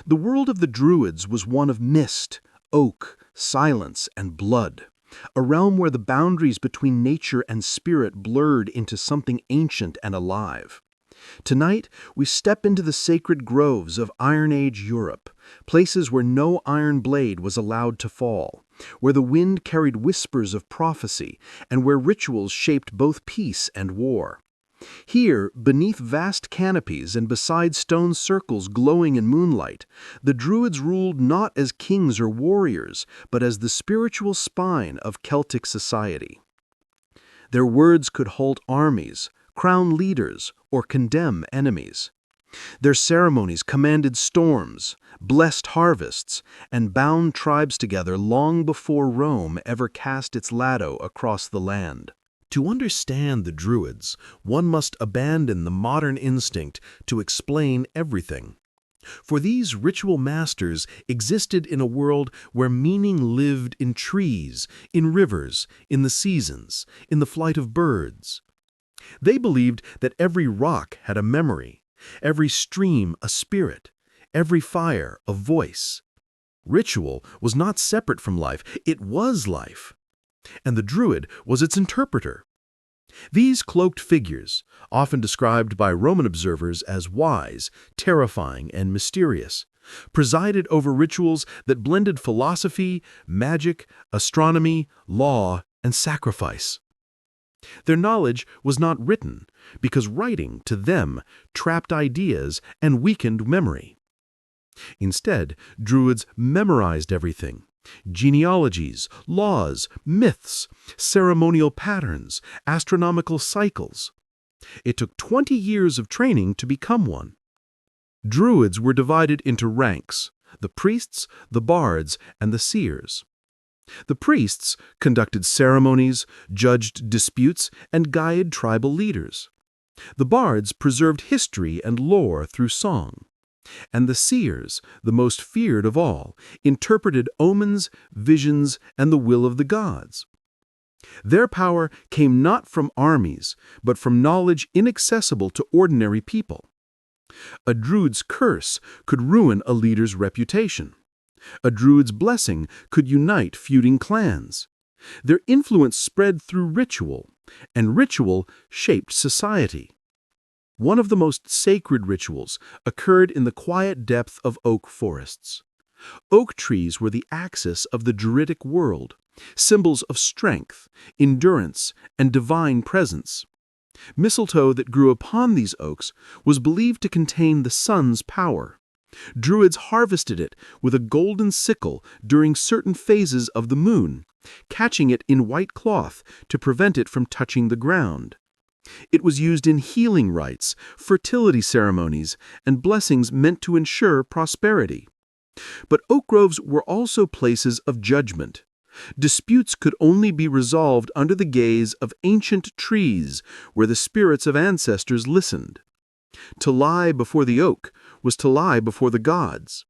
The world of the Druids was one of mist, oak, silence, and blood, a realm where the boundaries between nature and spirit blurred into something ancient and alive. Tonight, we step into the sacred groves of Iron Age Europe, places where no iron blade was allowed to fall, where the wind carried whispers of prophecy, and where rituals shaped both peace and war. Here, beneath vast canopies and beside stone circles glowing in moonlight, the Druids ruled not as kings or warriors, but as the spiritual spine of Celtic society. Their words could halt armies, crown leaders, or condemn enemies. Their ceremonies commanded storms, blessed harvests, and bound tribes together long before Rome ever cast its lasso across the land. To understand the Druids, one must abandon the modern instinct to explain everything. For these ritual masters existed in a world where meaning lived in trees, in rivers, in the seasons, in the flight of birds. They believed that every rock had a memory, every stream a spirit, every fire a voice. Ritual was not separate from life, it was life. And the Druid was its interpreter. These cloaked figures, often described by Roman observers as wise, terrifying, and mysterious, presided over rituals that blended philosophy, magic, astronomy, law, and sacrifice. Their knowledge was not written, because writing, to them, trapped ideas and weakened memory. Instead, Druids memorized everything: genealogies, laws, myths, ceremonial patterns, astronomical cycles. It took 20 years of training to become one. Druids were divided into ranks: the priests, the bards, and the seers. The priests conducted ceremonies, judged disputes, and guided tribal leaders. The bards preserved history and lore through song. And the seers, the most feared of all, interpreted omens, visions, and the will of the gods. Their power came not from armies, but from knowledge inaccessible to ordinary people. A druid's curse could ruin a leader's reputation. A druid's blessing could unite feuding clans. Their influence spread through ritual, and ritual shaped society. One of the most sacred rituals occurred in the quiet depth of oak forests. Oak trees were the axis of the Druidic world, symbols of strength, endurance, and divine presence. Mistletoe that grew upon these oaks was believed to contain the sun's power. Druids harvested it with a golden sickle during certain phases of the moon, catching it in white cloth to prevent it from touching the ground. It was used in healing rites, fertility ceremonies, and blessings meant to ensure prosperity. But oak groves were also places of judgment. Disputes could only be resolved under the gaze of ancient trees where the spirits of ancestors listened. To lie before the oak was to lie before the gods.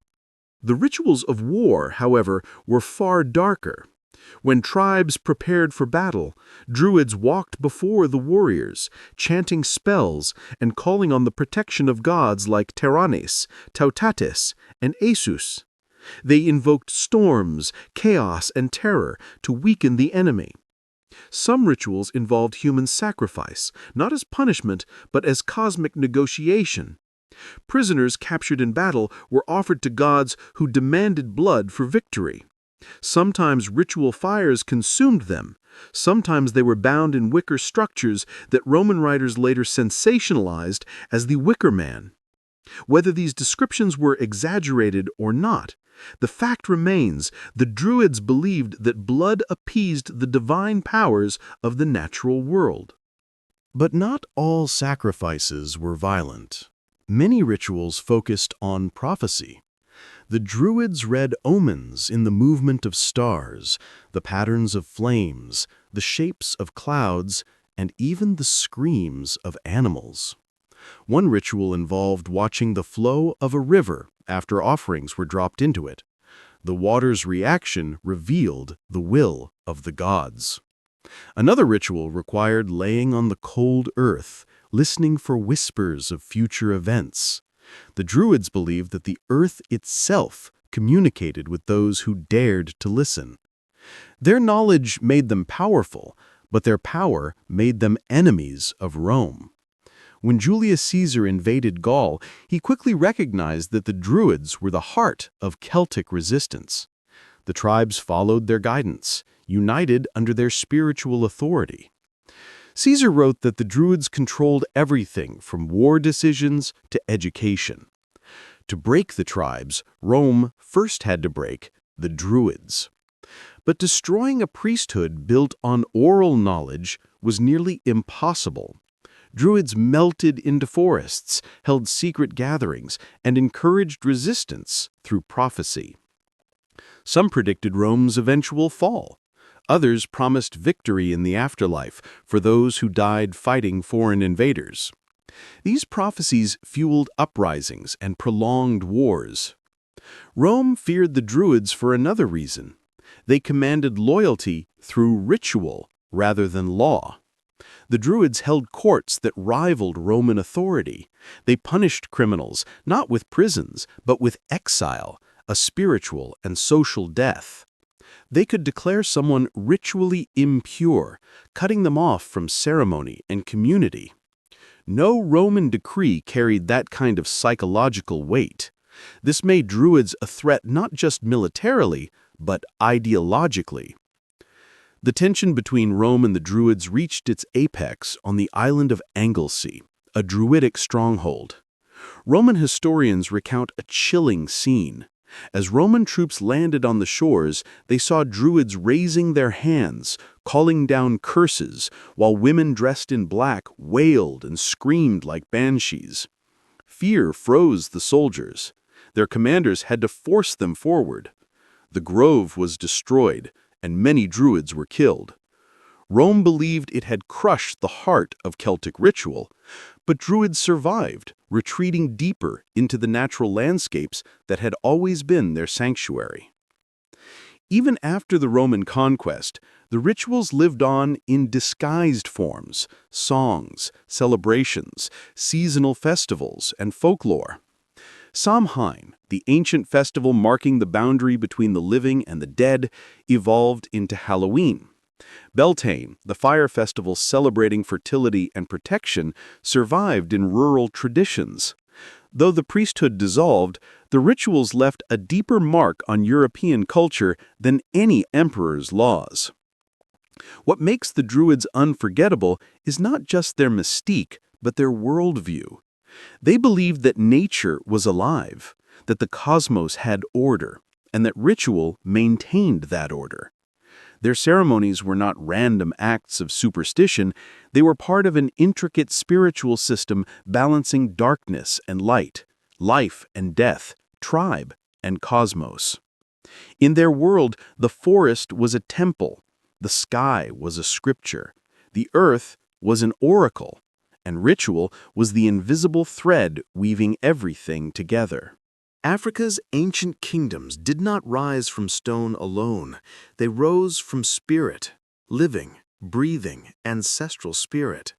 The rituals of war, however, were far darker. When tribes prepared for battle, Druids walked before the warriors, chanting spells and calling on the protection of gods like Tyrannis, Tautatis, and Asus. They invoked storms, chaos, and terror to weaken the enemy. Some rituals involved human sacrifice, not as punishment, but as cosmic negotiation. Prisoners captured in battle were offered to gods who demanded blood for victory. Sometimes ritual fires consumed them. Sometimes they were bound in wicker structures that Roman writers later sensationalized as the Wicker Man. Whether these descriptions were exaggerated or not, the fact remains the Druids believed that blood appeased the divine powers of the natural world. But not all sacrifices were violent. Many rituals focused on prophecy. The Druids read omens in the movement of stars, the patterns of flames, the shapes of clouds, and even the screams of animals. One ritual involved watching the flow of a river after offerings were dropped into it. The water's reaction revealed the will of the gods. Another ritual required laying on the cold earth, listening for whispers of future events. The Druids believed that the earth itself communicated with those who dared to listen. Their knowledge made them powerful, but their power made them enemies of Rome. When Julius Caesar invaded Gaul, he quickly recognized that the Druids were the heart of Celtic resistance. The tribes followed their guidance, united under their spiritual authority. Caesar wrote that the Druids controlled everything from war decisions to education. To break the tribes, Rome first had to break the Druids. But destroying a priesthood built on oral knowledge was nearly impossible. Druids melted into forests, held secret gatherings, and encouraged resistance through prophecy. Some predicted Rome's eventual fall. Others promised victory in the afterlife for those who died fighting foreign invaders. These prophecies fueled uprisings and prolonged wars. Rome feared the Druids for another reason. They commanded loyalty through ritual rather than law. The Druids held courts that rivaled Roman authority. They punished criminals, not with prisons, but with exile, a spiritual and social death. They could declare someone ritually impure, cutting them off from ceremony and community. No Roman decree carried that kind of psychological weight. This made Druids a threat not just militarily, but ideologically. The tension between Rome and the Druids reached its apex on the island of Anglesey, a Druidic stronghold. Roman historians recount a chilling scene. As Roman troops landed on the shores, they saw Druids raising their hands, calling down curses, while women dressed in black wailed and screamed like banshees. Fear froze the soldiers. Their commanders had to force them forward. The grove was destroyed, and many Druids were killed. Rome believed it had crushed the heart of Celtic ritual, but Druids survived, retreating deeper into the natural landscapes that had always been their sanctuary. Even after the Roman conquest, the rituals lived on in disguised forms: songs, celebrations, seasonal festivals, and folklore. Samhain, the ancient festival marking the boundary between the living and the dead, evolved into Halloween. Beltane, the fire festival celebrating fertility and protection, survived in rural traditions. Though the priesthood dissolved, the rituals left a deeper mark on European culture than any emperor's laws. What makes the Druids unforgettable is not just their mystique, but their worldview. They believed that nature was alive, that the cosmos had order, and that ritual maintained that order. Their ceremonies were not random acts of superstition, they were part of an intricate spiritual system balancing darkness and light, life and death, tribe and cosmos. In their world, the forest was a temple, the sky was a scripture, the earth was an oracle, and ritual was the invisible thread weaving everything together. Africa's ancient kingdoms did not rise from stone alone. They rose from spirit, living, breathing, ancestral spirit.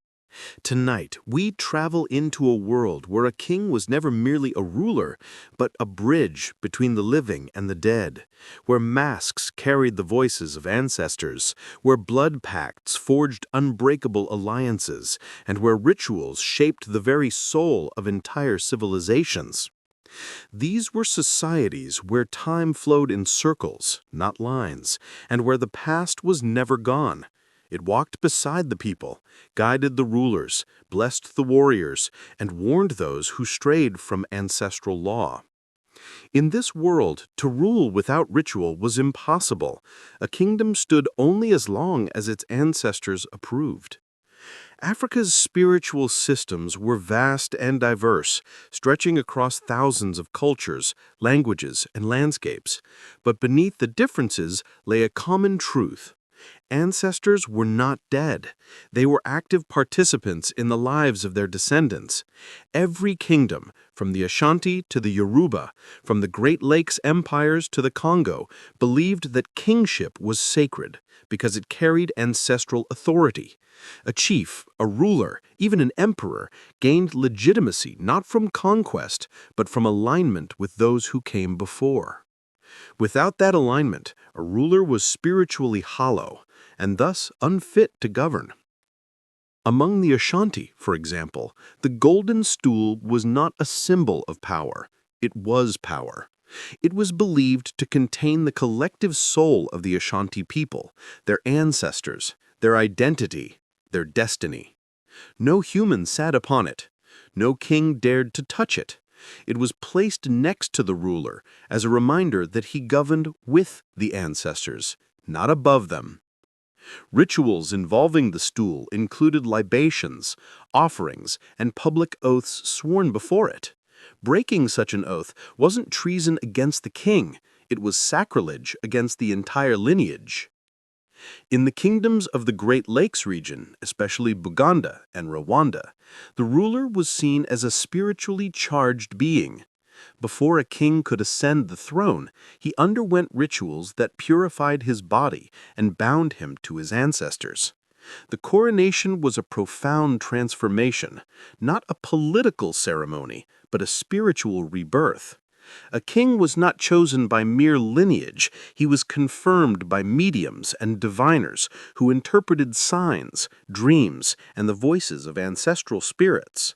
Tonight, we travel into a world where a king was never merely a ruler, but a bridge between the living and the dead, where masks carried the voices of ancestors, where blood pacts forged unbreakable alliances, and where rituals shaped the very soul of entire civilizations. These were societies where time flowed in circles, not lines, and where the past was never gone. It walked beside the people, guided the rulers, blessed the warriors, and warned those who strayed from ancestral law. In this world, to rule without ritual was impossible. A kingdom stood only as long as its ancestors approved. Africa's spiritual systems were vast and diverse, stretching across thousands of cultures, languages, and landscapes. But beneath the differences lay a common truth. Ancestors were not dead. They were active participants in the lives of their descendants. Every kingdom, from the Ashanti to the Yoruba, from the Great Lakes empires to the Congo, believed that kingship was sacred because it carried ancestral authority. A chief, a ruler, even an emperor, gained legitimacy not from conquest, but from alignment with those who came before. Without that alignment, a ruler was spiritually hollow, and thus unfit to govern. Among the Ashanti, for example, the golden stool was not a symbol of power, it was power. It was believed to contain the collective soul of the Ashanti people, their ancestors, their identity, their destiny. No human sat upon it. No king dared to touch it. It was placed next to the ruler as a reminder that he governed with the ancestors, not above them. Rituals involving the stool included libations, offerings, and public oaths sworn before it. Breaking such an oath wasn't treason against the king, it was sacrilege against the entire lineage. In the kingdoms of the Great Lakes region, especially Buganda and Rwanda, the ruler was seen as a spiritually charged being. Before a king could ascend the throne, he underwent rituals that purified his body and bound him to his ancestors. The coronation was a profound transformation, not a political ceremony, but a spiritual rebirth. A king was not chosen by mere lineage, he was confirmed by mediums and diviners who interpreted signs, dreams, and the voices of ancestral spirits.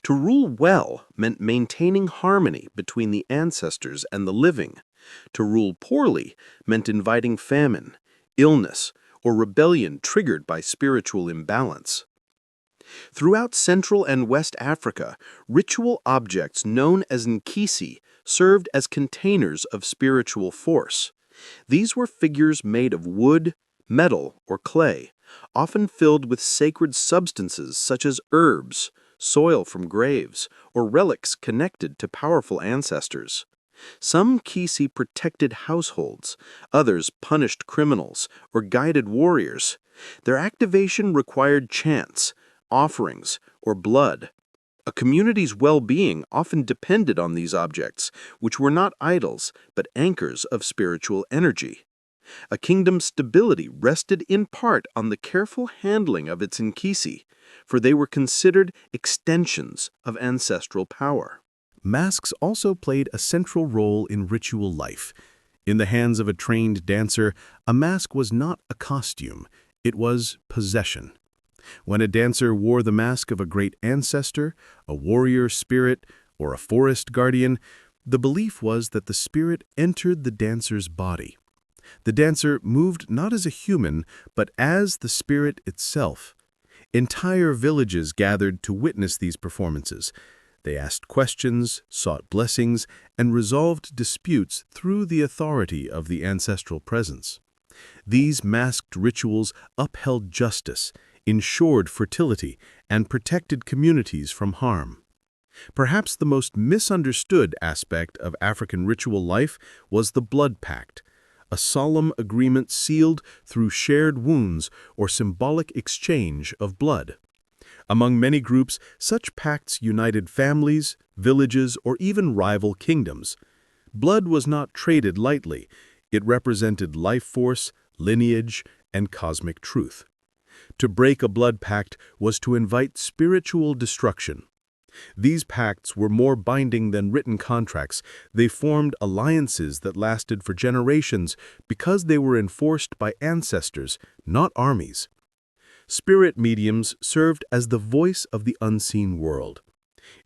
To rule well meant maintaining harmony between the ancestors and the living. To rule poorly meant inviting famine, illness, or rebellion triggered by spiritual imbalance. Throughout Central and West Africa, ritual objects known as nkisi served as containers of spiritual force. These were figures made of wood, metal, or clay, often filled with sacred substances such as herbs, soil from graves, or relics connected to powerful ancestors. Some nkisi protected households, others punished criminals or guided warriors. Their activation required chants, offerings, or blood. A community's well-being often depended on these objects, which were not idols, but anchors of spiritual energy. A kingdom's stability rested in part on the careful handling of its nkisi, for they were considered extensions of ancestral power. Masks also played a central role in ritual life. In the hands of a trained dancer, a mask was not a costume, it was possession. When a dancer wore the mask of a great ancestor, a warrior spirit, or a forest guardian, the belief was that the spirit entered the dancer's body. The dancer moved not as a human, but as the spirit itself. Entire villages gathered to witness these performances. They asked questions, sought blessings, and resolved disputes through the authority of the ancestral presence. These masked rituals upheld justice, ensured fertility, and protected communities from harm. Perhaps the most misunderstood aspect of African ritual life was the blood pact, a solemn agreement sealed through shared wounds or symbolic exchange of blood. Among many groups, such pacts united families, villages, or even rival kingdoms. Blood was not traded lightly. It represented life force, lineage, and cosmic truth. To break a blood pact was to invite spiritual destruction. These pacts were more binding than written contracts. They formed alliances that lasted for generations because they were enforced by ancestors, not armies. Spirit mediums served as the voice of the unseen world.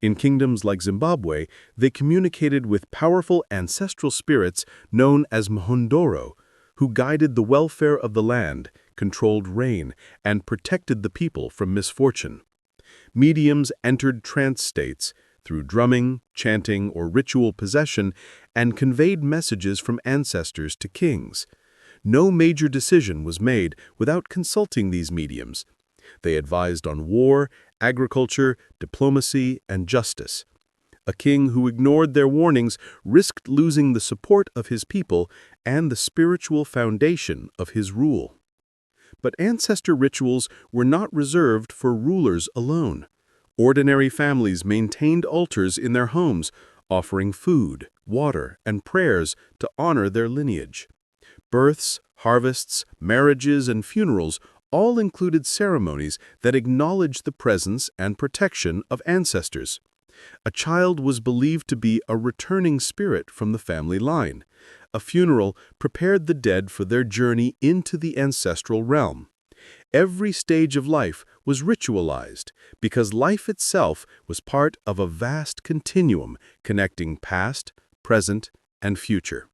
In kingdoms like Zimbabwe, they communicated with powerful ancestral spirits known as Mhondoro, who guided the welfare of the land, controlled rain, and protected the people from misfortune. Mediums entered trance states through drumming, chanting, or ritual possession and conveyed messages from ancestors to kings. No major decision was made without consulting these mediums. They advised on war, agriculture, diplomacy, and justice. A king who ignored their warnings risked losing the support of his people and the spiritual foundation of his rule. But ancestor rituals were not reserved for rulers alone. Ordinary families maintained altars in their homes, offering food, water, and prayers to honor their lineage. Births, harvests, marriages, and funerals all included ceremonies that acknowledged the presence and protection of ancestors. A child was believed to be a returning spirit from the family line. A funeral prepared the dead for their journey into the ancestral realm. Every stage of life was ritualized because life itself was part of a vast continuum connecting past, present, and future.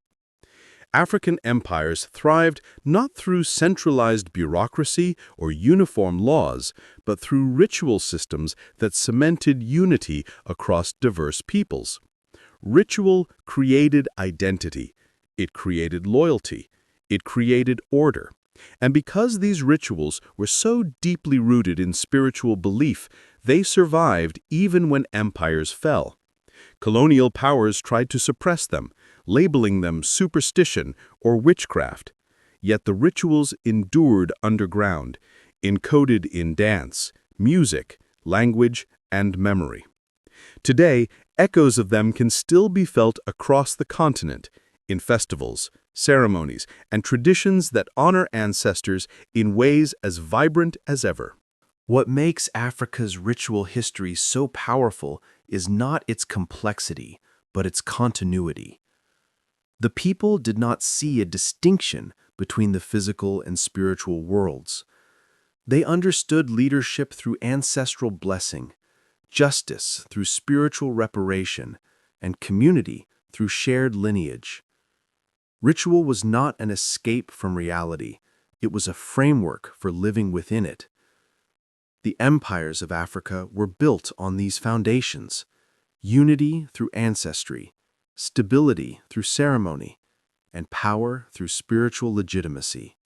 African empires thrived not through centralized bureaucracy or uniform laws, but through ritual systems that cemented unity across diverse peoples. Ritual created identity. It created loyalty. It created order. And because these rituals were so deeply rooted in spiritual belief, they survived even when empires fell. Colonial powers tried to suppress them, labeling them superstition or witchcraft. Yet the rituals endured underground, encoded in dance, music, language, and memory. Today, echoes of them can still be felt across the continent, in festivals, ceremonies, and traditions that honor ancestors in ways as vibrant as ever. What makes Africa's ritual history so powerful is not its complexity, but its continuity. The people did not see a distinction between the physical and spiritual worlds. They understood leadership through ancestral blessing, justice through spiritual reparation, and community through shared lineage. Ritual was not an escape from reality, it was a framework for living within it. The empires of Africa were built on these foundations: unity through ancestry, stability through ceremony, and power through spiritual legitimacy.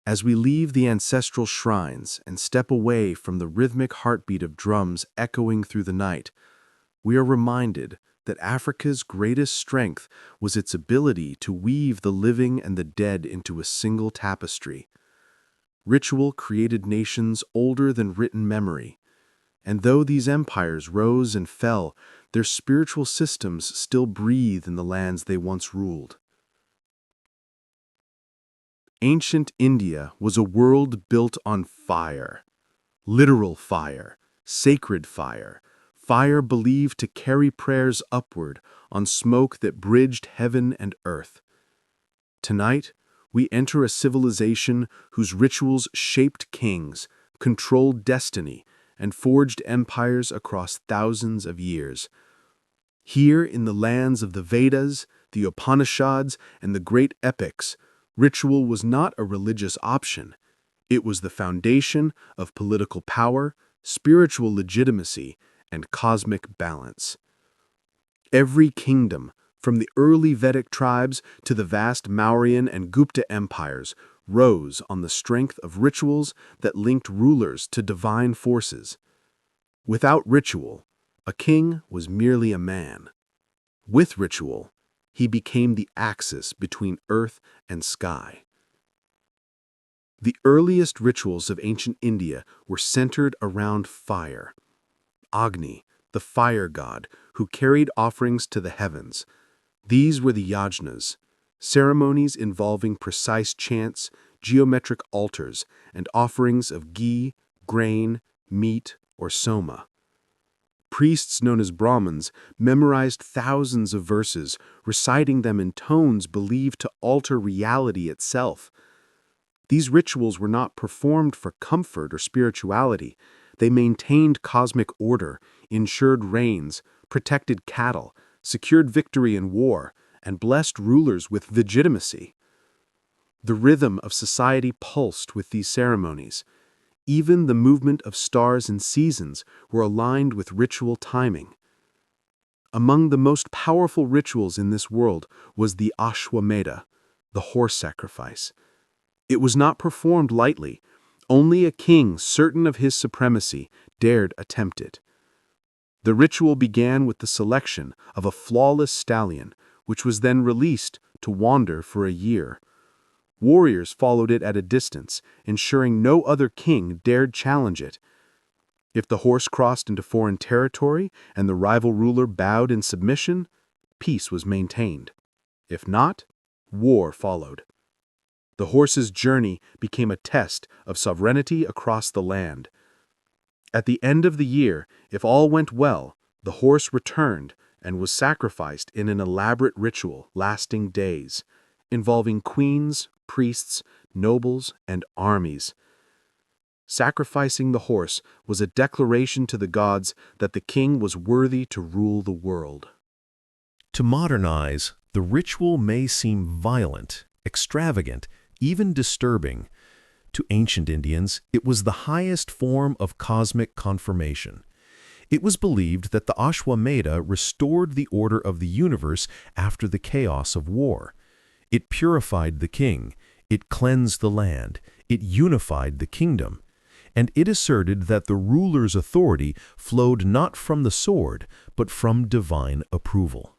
As we leave the ancestral shrines and step away from the rhythmic heartbeat of drums echoing through the night, we are reminded that Africa's greatest strength was its ability to weave the living and the dead into a single tapestry. Ritual created nations older than written memory, and though these empires rose and fell, their spiritual systems still breathe in the lands they once ruled. Ancient India was a world built on fire. Literal fire, sacred fire, fire believed to carry prayers upward on smoke that bridged heaven and earth. Tonight, we enter a civilization whose rituals shaped kings, controlled destiny, and forged empires across thousands of years. Here in the lands of the Vedas, the Upanishads, and the great epics, ritual was not a religious option. It was the foundation of political power, spiritual legitimacy, and cosmic balance. Every kingdom, from the early Vedic tribes to the vast Mauryan and Gupta empires, rose on the strength of rituals that linked rulers to divine forces. Without ritual, a king was merely a man. With ritual, he became the axis between earth and sky. The earliest rituals of ancient India were centered around fire. Agni, the fire god, who carried offerings to the heavens. These were the yajnas, ceremonies involving precise chants, geometric altars, and offerings of ghee, grain, meat, or soma. Priests known as Brahmins memorized thousands of verses, reciting them in tones believed to alter reality itself. These rituals were not performed for comfort or spirituality. They maintained cosmic order, ensured rains, protected cattle, secured victory in war, and blessed rulers with legitimacy. The rhythm of society pulsed with these ceremonies. Even the movement of stars and seasons were aligned with ritual timing. Among the most powerful rituals in this world was the Ashwamedha, the horse sacrifice. It was not performed lightly. Only a king certain of his supremacy dared attempt it. The ritual began with the selection of a flawless stallion, which was then released to wander for a year. Warriors followed it at a distance, ensuring no other king dared challenge it. If the horse crossed into foreign territory and the rival ruler bowed in submission, peace was maintained. If not, war followed. The horse's journey became a test of sovereignty across the land. At the end of the year, if all went well, the horse returned and was sacrificed in an elaborate ritual lasting days, involving queens, priests, nobles, and armies. Sacrificing the horse was a declaration to the gods that the king was worthy to rule the world. To modernize, the ritual may seem violent, extravagant, even disturbing. To ancient Indians, it was the highest form of cosmic confirmation. It was believed that the Ashwamedha restored the order of the universe after the chaos of war. It purified the king, it cleansed the land, it unified the kingdom, and it asserted that the ruler's authority flowed not from the sword, but from divine approval.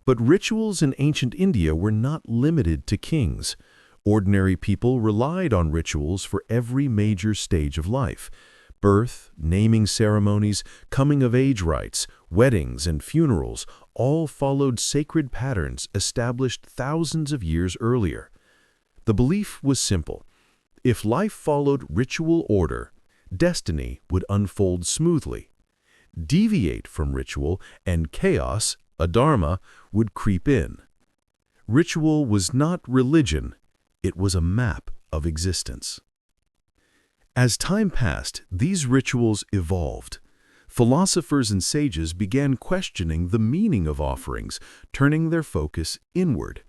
But rituals in ancient India were not limited to kings. Ordinary people relied on rituals for every major stage of life. Birth, naming ceremonies, coming-of-age rites, weddings, and funerals all followed sacred patterns established thousands of years earlier. The belief was simple. If life followed ritual order, destiny would unfold smoothly. deviate from ritual, and chaos, adharma, would creep in. Ritual was not religion, it was a map of existence. As time passed, these rituals evolved. Philosophers and sages began questioning the meaning of offerings, turning their focus inward.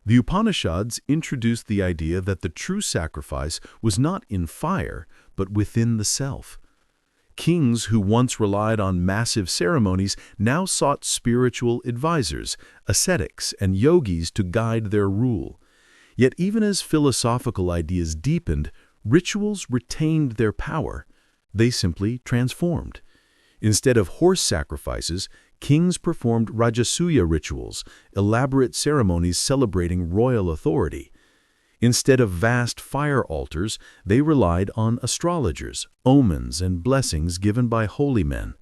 The Upanishads introduced the idea that the true sacrifice was not in fire, but within the self. Kings who once relied on massive ceremonies now sought spiritual advisors, ascetics, and yogis to guide their rule. Yet even as philosophical ideas deepened, rituals retained their power. They simply transformed. Instead of horse sacrifices, kings performed Rajasuya rituals, elaborate ceremonies celebrating royal authority. Instead of vast fire altars, they relied on astrologers, omens, and blessings given by holy men.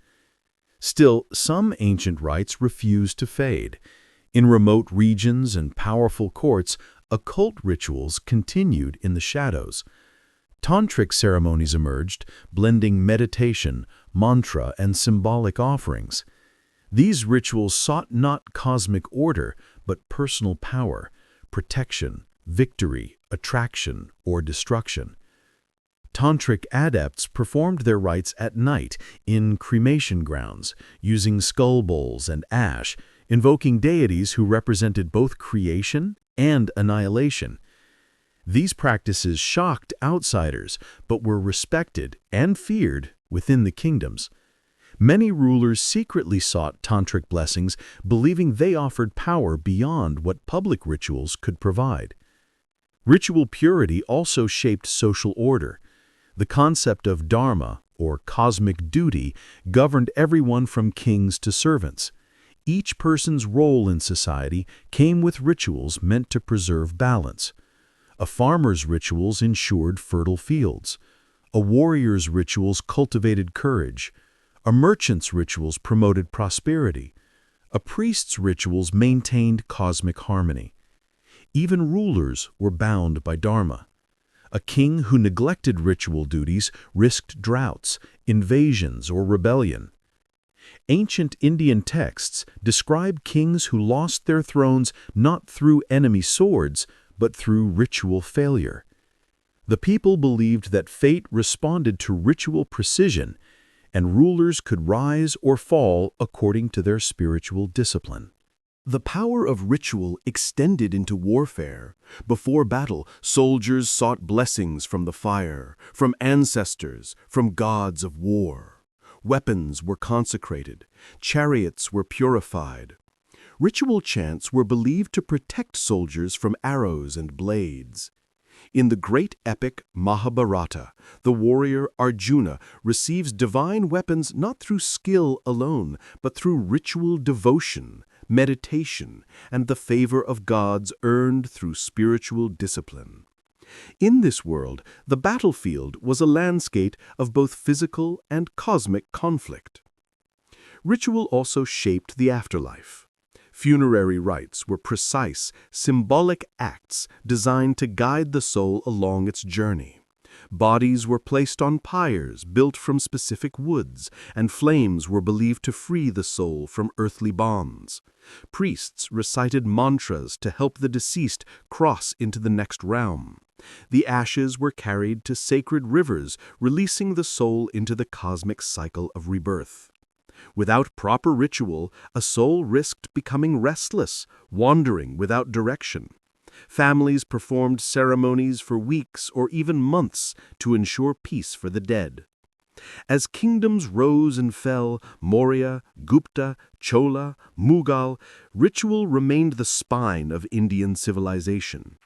Still, some ancient rites refused to fade. In remote regions and powerful courts, occult rituals continued in the shadows. Tantric ceremonies emerged, blending meditation, mantra, and symbolic offerings. These rituals sought not cosmic order, but personal power, protection, victory, attraction, or destruction. Tantric adepts performed their rites at night in cremation grounds, using skull bowls and ash, invoking deities who represented both creation and annihilation. These practices shocked outsiders, but were respected and feared within the kingdoms. Many rulers secretly sought tantric blessings, believing they offered power beyond what public rituals could provide. Ritual purity also shaped social order. The concept of dharma, or cosmic duty, governed everyone from kings to servants. Each person's role in society came with rituals meant to preserve balance. A farmer's rituals ensured fertile fields. A warrior's rituals cultivated courage. A merchant's rituals promoted prosperity. A priest's rituals maintained cosmic harmony. Even rulers were bound by dharma. A king who neglected ritual duties risked droughts, invasions, or rebellion. Ancient Indian texts describe kings who lost their thrones not through enemy swords, but through ritual failure. The people believed that fate responded to ritual precision, and rulers could rise or fall according to their spiritual discipline. The power of ritual extended into warfare. Before battle, soldiers sought blessings from the fire, from ancestors, from gods of war. Weapons were consecrated. Chariots were purified. Ritual chants were believed to protect soldiers from arrows and blades. In the great epic Mahabharata, the warrior Arjuna receives divine weapons not through skill alone, but through ritual devotion, meditation, and the favor of gods earned through spiritual discipline. In this world, the battlefield was a landscape of both physical and cosmic conflict. Ritual also shaped the afterlife. Funerary rites were precise, symbolic acts designed to guide the soul along its journey. Bodies were placed on pyres built from specific woods, and flames were believed to free the soul from earthly bonds. Priests recited mantras to help the deceased cross into the next realm. The ashes were carried to sacred rivers, releasing the soul into the cosmic cycle of rebirth. Without proper ritual, a soul risked becoming restless, wandering without direction. Families performed ceremonies for weeks or even months to ensure peace for the dead. As kingdoms rose and fell, Maurya, Gupta, Chola, Mughal, ritual remained the spine of Indian civilization.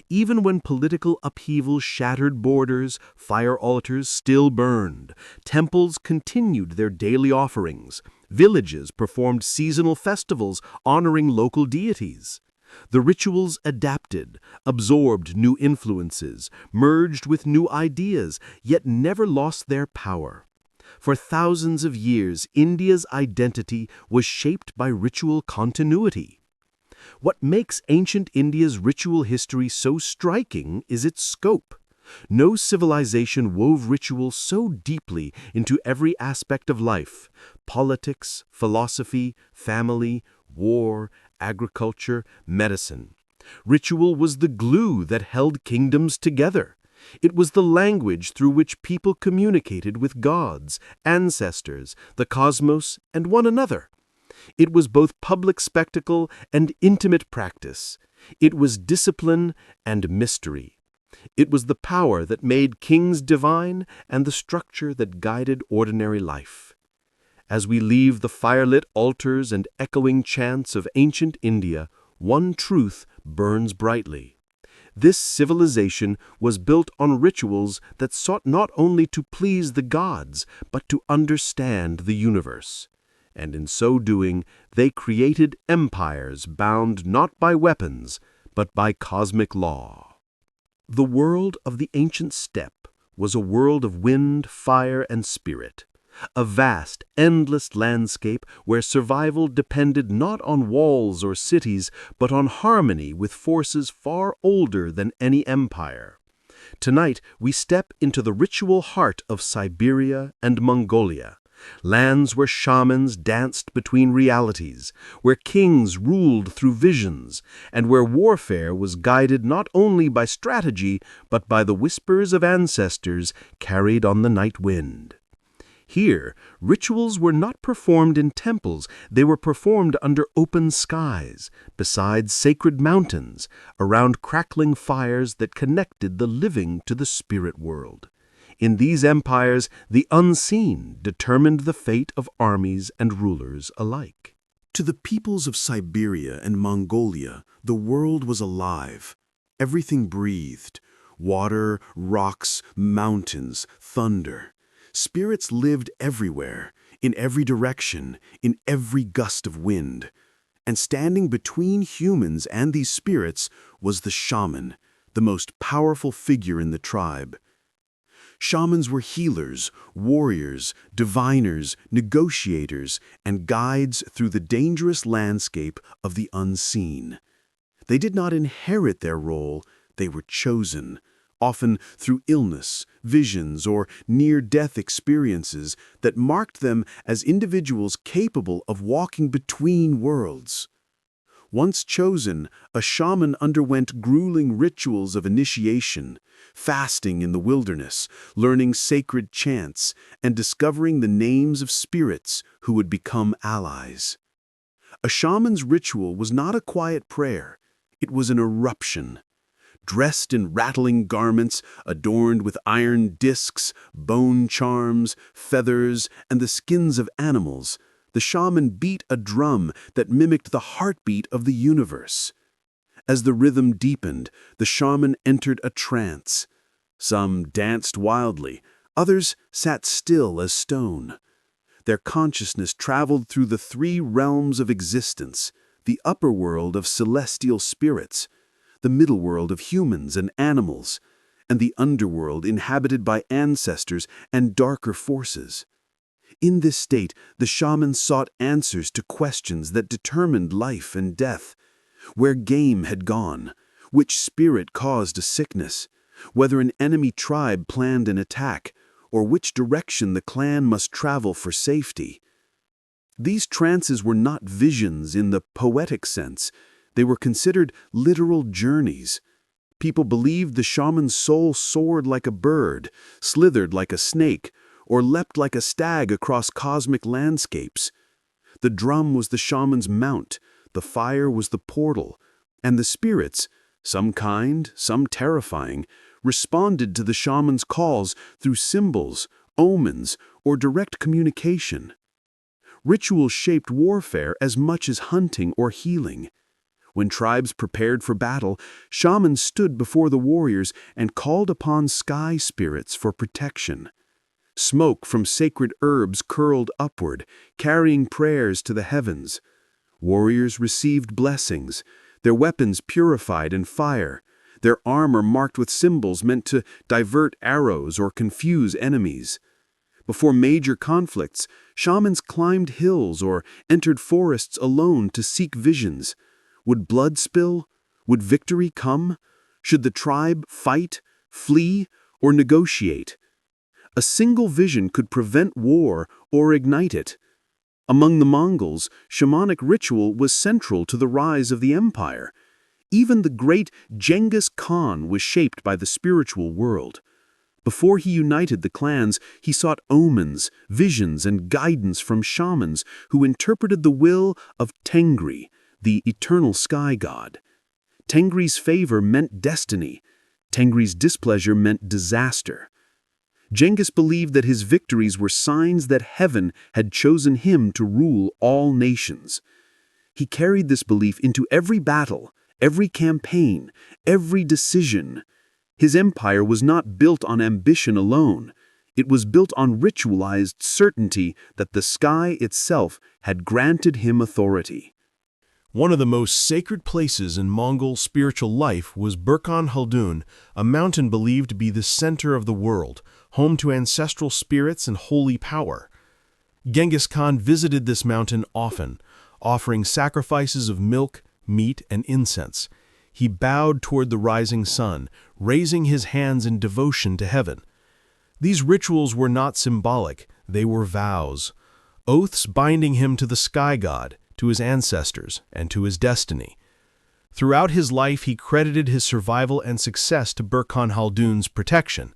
Even when political upheaval shattered borders, fire altars still burned. Temples continued their daily offerings. Villages performed seasonal festivals honoring local deities. The rituals adapted, absorbed new influences, merged with new ideas, yet never lost their power. For thousands of years, India's identity was shaped by ritual continuity. What makes ancient India's ritual history so striking is its scope. No civilization wove ritual so deeply into every aspect of life: politics, philosophy, family, war, agriculture, medicine. Ritual was the glue that held kingdoms together. It was the language through which people communicated with gods, ancestors, the cosmos, and one another. It was both public spectacle and intimate practice. It was discipline and mystery. It was the power that made kings divine and the structure that guided ordinary life. As we leave the firelit altars and echoing chants of ancient India, one truth burns brightly. This civilization was built on rituals that sought not only to please the gods, but to understand the universe. And in so doing, they created empires bound not by weapons, but by cosmic law. The world of the ancient steppe was a world of wind, fire, and spirit. A vast, endless landscape where survival depended not on walls or cities, but on harmony with forces far older than any empire. Tonight, we step into the ritual heart of Siberia and Mongolia, lands where shamans danced between realities, where kings ruled through visions, and where warfare was guided not only by strategy, but by the whispers of ancestors carried on the night wind. Here, rituals were not performed in temples, they were performed under open skies, beside sacred mountains, around crackling fires that connected the living to the spirit world. In these empires, the unseen determined the fate of armies and rulers alike. To the peoples of Siberia and Mongolia, the world was alive. Everything breathed: water, rocks, mountains, thunder. Spirits lived everywhere, in every direction, in every gust of wind. And standing between humans and these spirits was the shaman, the most powerful figure in the tribe. Shamans were healers, warriors, diviners, negotiators, and guides through the dangerous landscape of the unseen. They did not inherit their role, they were chosen, often through illness, visions, or near-death experiences that marked them as individuals capable of walking between worlds. Once chosen, a shaman underwent grueling rituals of initiation, fasting in the wilderness, learning sacred chants, and discovering the names of spirits who would become allies. A shaman's ritual was not a quiet prayer, it was an eruption. Dressed in rattling garments, adorned with iron discs, bone charms, feathers, and the skins of animals, the shaman beat a drum that mimicked the heartbeat of the universe. As the rhythm deepened, the shaman entered a trance. Some danced wildly, others sat still as stone. Their consciousness traveled through the three realms of existence: the upper world of celestial spirits, the middle world of humans and animals, and the underworld inhabited by ancestors and darker forces. In this state, the shaman sought answers to questions that determined life and death: where game had gone, which spirit caused a sickness, whether an enemy tribe planned an attack, or which direction the clan must travel for safety. These trances were not visions in the poetic sense. They were considered literal journeys. People believed the shaman's soul soared like a bird, slithered like a snake, or leapt like a stag across cosmic landscapes. The drum was the shaman's mount, the fire was the portal, and the spirits, some kind, some terrifying, responded to the shaman's calls through symbols, omens, or direct communication. Ritual shaped warfare as much as hunting or healing. When tribes prepared for battle, shamans stood before the warriors and called upon sky spirits for protection. Smoke from sacred herbs curled upward, carrying prayers to the heavens. Warriors received blessings, their weapons purified in fire, their armor marked with symbols meant to divert arrows or confuse enemies. Before major conflicts, shamans climbed hills or entered forests alone to seek visions. Would blood spill? Would victory come? Should the tribe fight, flee, or negotiate. A single vision could prevent war or ignite it. Among the Mongols, shamanic ritual was central to the rise of the empire. Even the great Genghis Khan was shaped by the spiritual world. Before he united the clans, he sought omens, visions, and guidance from shamans who interpreted the will of Tengri, the eternal sky god. Tengri's favor meant destiny. Tengri's displeasure meant disaster. Genghis believed that his victories were signs that heaven had chosen him to rule all nations. He carried this belief into every battle, every campaign, every decision. His empire was not built on ambition alone. It was built on ritualized certainty that the sky itself had granted him authority. One of the most sacred places in Mongol spiritual life was Burkhan Khaldun, a mountain believed to be the center of the world, home to ancestral spirits and holy power. Genghis Khan visited this mountain often, offering sacrifices of milk, meat, and incense. He bowed toward the rising sun, raising his hands in devotion to heaven. These rituals were not symbolic, they were vows, oaths binding him to the sky god, to his ancestors, and to his destiny. Throughout his life, he credited his survival and success to Burkhan Khaldun's protection.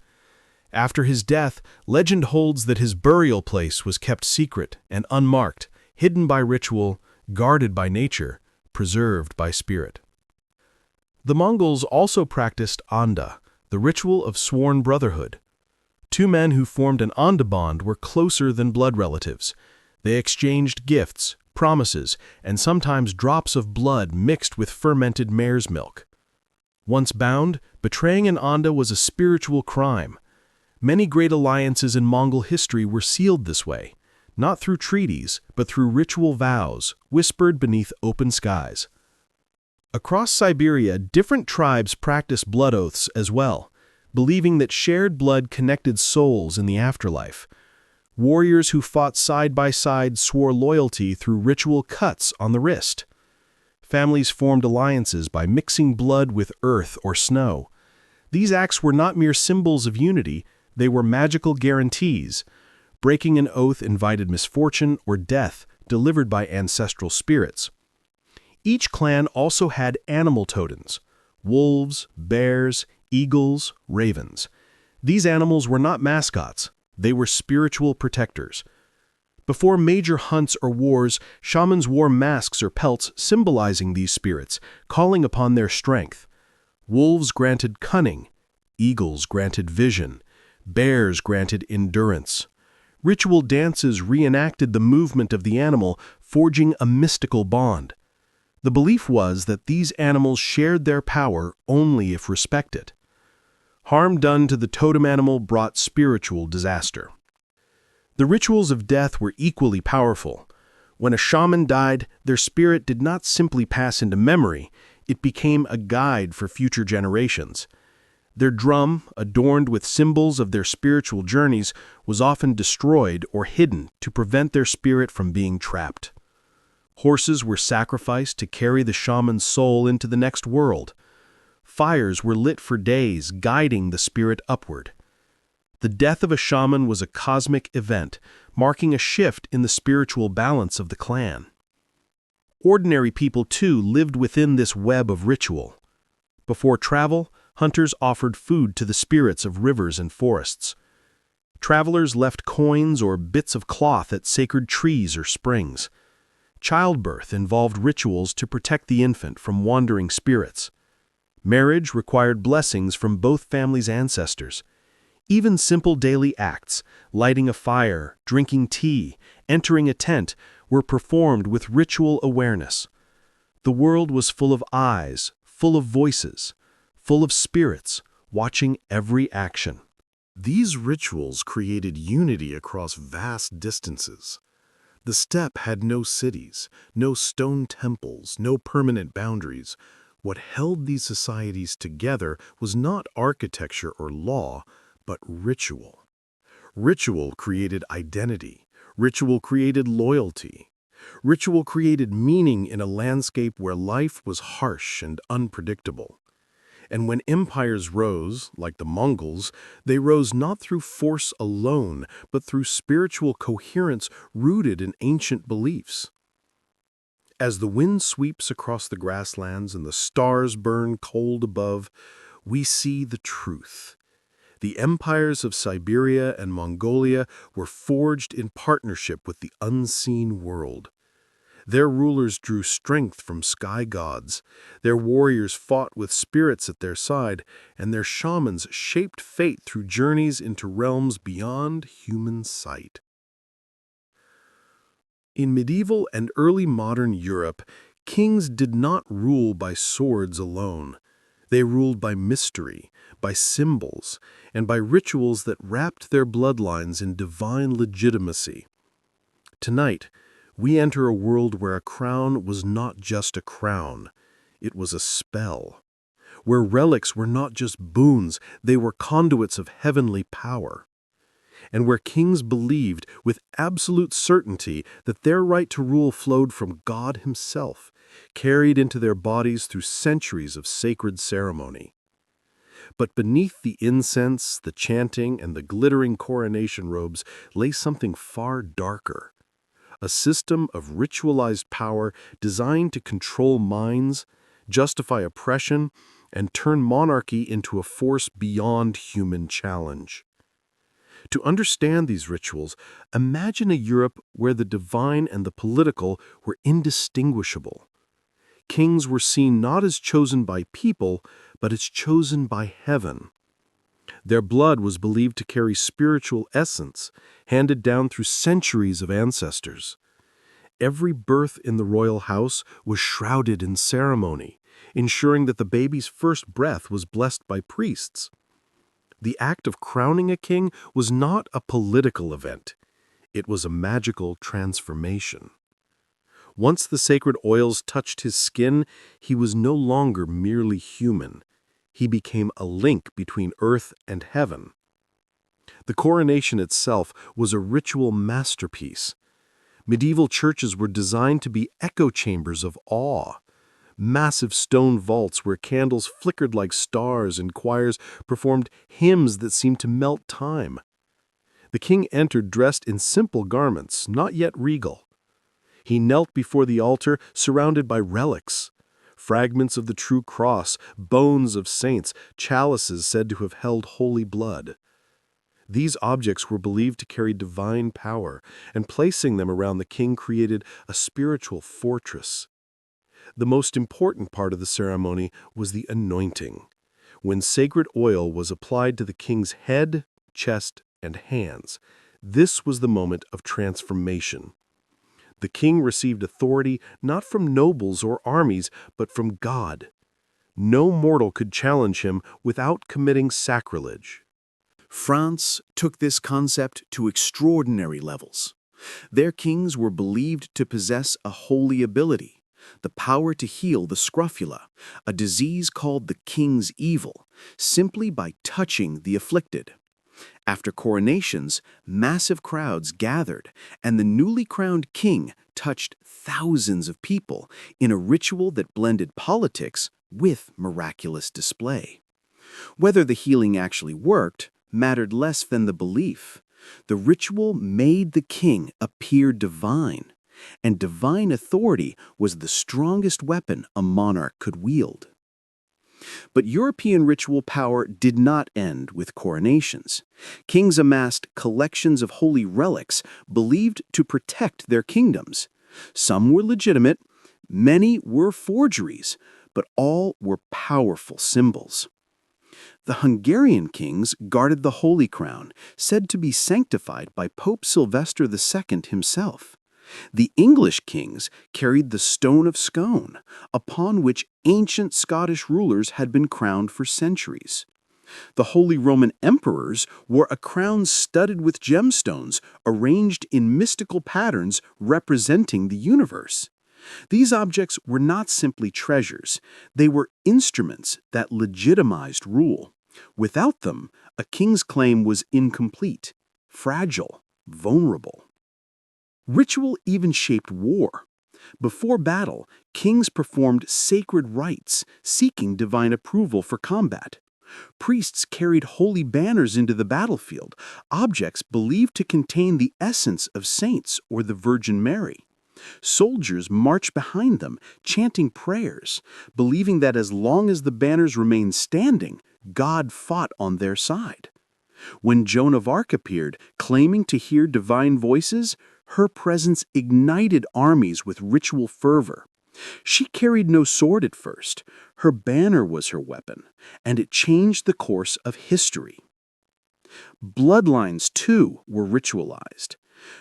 After his death, legend holds that his burial place was kept secret and unmarked, hidden by ritual, guarded by nature, preserved by spirit. The Mongols also practiced Anda, the ritual of sworn brotherhood. Two men who formed an Anda bond were closer than blood relatives. They exchanged gifts, promises, and sometimes drops of blood mixed with fermented mare's milk. Once bound, betraying an Anda was a spiritual crime. Many great alliances in Mongol history were sealed this way, not through treaties, but through ritual vows, whispered beneath open skies. Across Siberia, different tribes practiced blood oaths as well, believing that shared blood connected souls in the afterlife. Warriors who fought side by side swore loyalty through ritual cuts on the wrist. Families formed alliances by mixing blood with earth or snow. These acts were not mere symbols of unity, they were magical guarantees. Breaking an oath invited misfortune or death delivered by ancestral spirits. Each clan also had animal totems: wolves, bears, eagles, ravens. These animals were not mascots. They were spiritual protectors. Before major hunts or wars, shamans wore masks or pelts symbolizing these spirits, calling upon their strength. Wolves granted cunning, eagles granted vision, bears granted endurance. Ritual dances reenacted the movement of the animal, forging a mystical bond. The belief was that these animals shared their power only if respected. Harm done to the totem animal brought spiritual disaster. The rituals of death were equally powerful. When a shaman died, their spirit did not simply pass into memory, it became a guide for future generations. Their drum, adorned with symbols of their spiritual journeys, was often destroyed or hidden to prevent their spirit from being trapped. Horses were sacrificed to carry the shaman's soul into the next world. Fires were lit for days, guiding the spirit upward. The death of a shaman was a cosmic event, marking a shift in the spiritual balance of the clan. Ordinary people, too, lived within this web of ritual. Before travel, hunters offered food to the spirits of rivers and forests. Travelers left coins or bits of cloth at sacred trees or springs. Childbirth involved rituals to protect the infant from wandering spirits. Marriage required blessings from both families' ancestors. Even simple daily acts, lighting a fire, drinking tea, entering a tent, were performed with ritual awareness. The world was full of eyes, full of voices, full of spirits, watching every action. These rituals created unity across vast distances. The steppe had no cities, no stone temples, no permanent boundaries. What held these societies together was not architecture or law, but ritual. Ritual created identity. Ritual created loyalty. Ritual created meaning in a landscape where life was harsh and unpredictable. And when empires rose, like the Mongols, they rose not through force alone, but through spiritual coherence rooted in ancient beliefs. As the wind sweeps across the grasslands and the stars burn cold above, we see the truth. The empires of Siberia and Mongolia were forged in partnership with the unseen world. Their rulers drew strength from sky gods, their warriors fought with spirits at their side, and their shamans shaped fate through journeys into realms beyond human sight. In medieval and early modern Europe, kings did not rule by swords alone. They ruled by mystery, by symbols, and by rituals that wrapped their bloodlines in divine legitimacy. Tonight, we enter a world where a crown was not just a crown, it was a spell. Where relics were not just boons, they were conduits of heavenly power. And where kings believed with absolute certainty that their right to rule flowed from God Himself, carried into their bodies through centuries of sacred ceremony. But beneath the incense, the chanting, and the glittering coronation robes lay something far darker. A system of ritualized power designed to control minds, justify oppression, and turn monarchy into a force beyond human challenge. To understand these rituals, imagine a Europe where the divine and the political were indistinguishable. Kings were seen not as chosen by people, but as chosen by heaven. Their blood was believed to carry spiritual essence, handed down through centuries of ancestors. Every birth in the royal house was shrouded in ceremony, ensuring that the baby's first breath was blessed by priests. The act of crowning a king was not a political event. It was a magical transformation. Once the sacred oils touched his skin, he was no longer merely human. He became a link between earth and heaven. The coronation itself was a ritual masterpiece. Medieval churches were designed to be echo chambers of awe. Massive stone vaults where candles flickered like stars and choirs performed hymns that seemed to melt time. The king entered dressed in simple garments, not yet regal. He knelt before the altar surrounded by relics. Fragments of the true cross, bones of saints, chalices said to have held holy blood. These objects were believed to carry divine power, and placing them around the king created a spiritual fortress. The most important part of the ceremony was the anointing, when sacred oil was applied to the king's head, chest, and hands. This was the moment of transformation. The king received authority not from nobles or armies, but from God. No mortal could challenge him without committing sacrilege. France took this concept to extraordinary levels. Their kings were believed to possess a holy ability, the power to heal the scrofula, a disease called the king's evil, simply by touching the afflicted. After coronations, massive crowds gathered, and the newly crowned king touched thousands of people in a ritual that blended politics with miraculous display. Whether the healing actually worked mattered less than the belief. The ritual made the king appear divine, and divine authority was the strongest weapon a monarch could wield. But European ritual power did not end with coronations. Kings amassed collections of holy relics believed to protect their kingdoms. Some were legitimate, many were forgeries, but all were powerful symbols. The Hungarian kings guarded the Holy Crown, said to be sanctified by Pope Sylvester II himself. The English kings carried the Stone of Scone, upon which ancient Scottish rulers had been crowned for centuries. The Holy Roman emperors wore a crown studded with gemstones arranged in mystical patterns representing the universe. These objects were not simply treasures, they were instruments that legitimized rule. Without them, a king's claim was incomplete, fragile, vulnerable. Ritual even shaped war. Before battle, kings performed sacred rites, seeking divine approval for combat. Priests carried holy banners into the battlefield, objects believed to contain the essence of saints or the Virgin Mary. Soldiers marched behind them, chanting prayers, believing that as long as the banners remained standing, God fought on their side. When Joan of Arc appeared, claiming to hear divine voices, her presence ignited armies with ritual fervor. She carried no sword at first. Her banner was her weapon, and it changed the course of history. Bloodlines, too, were ritualized.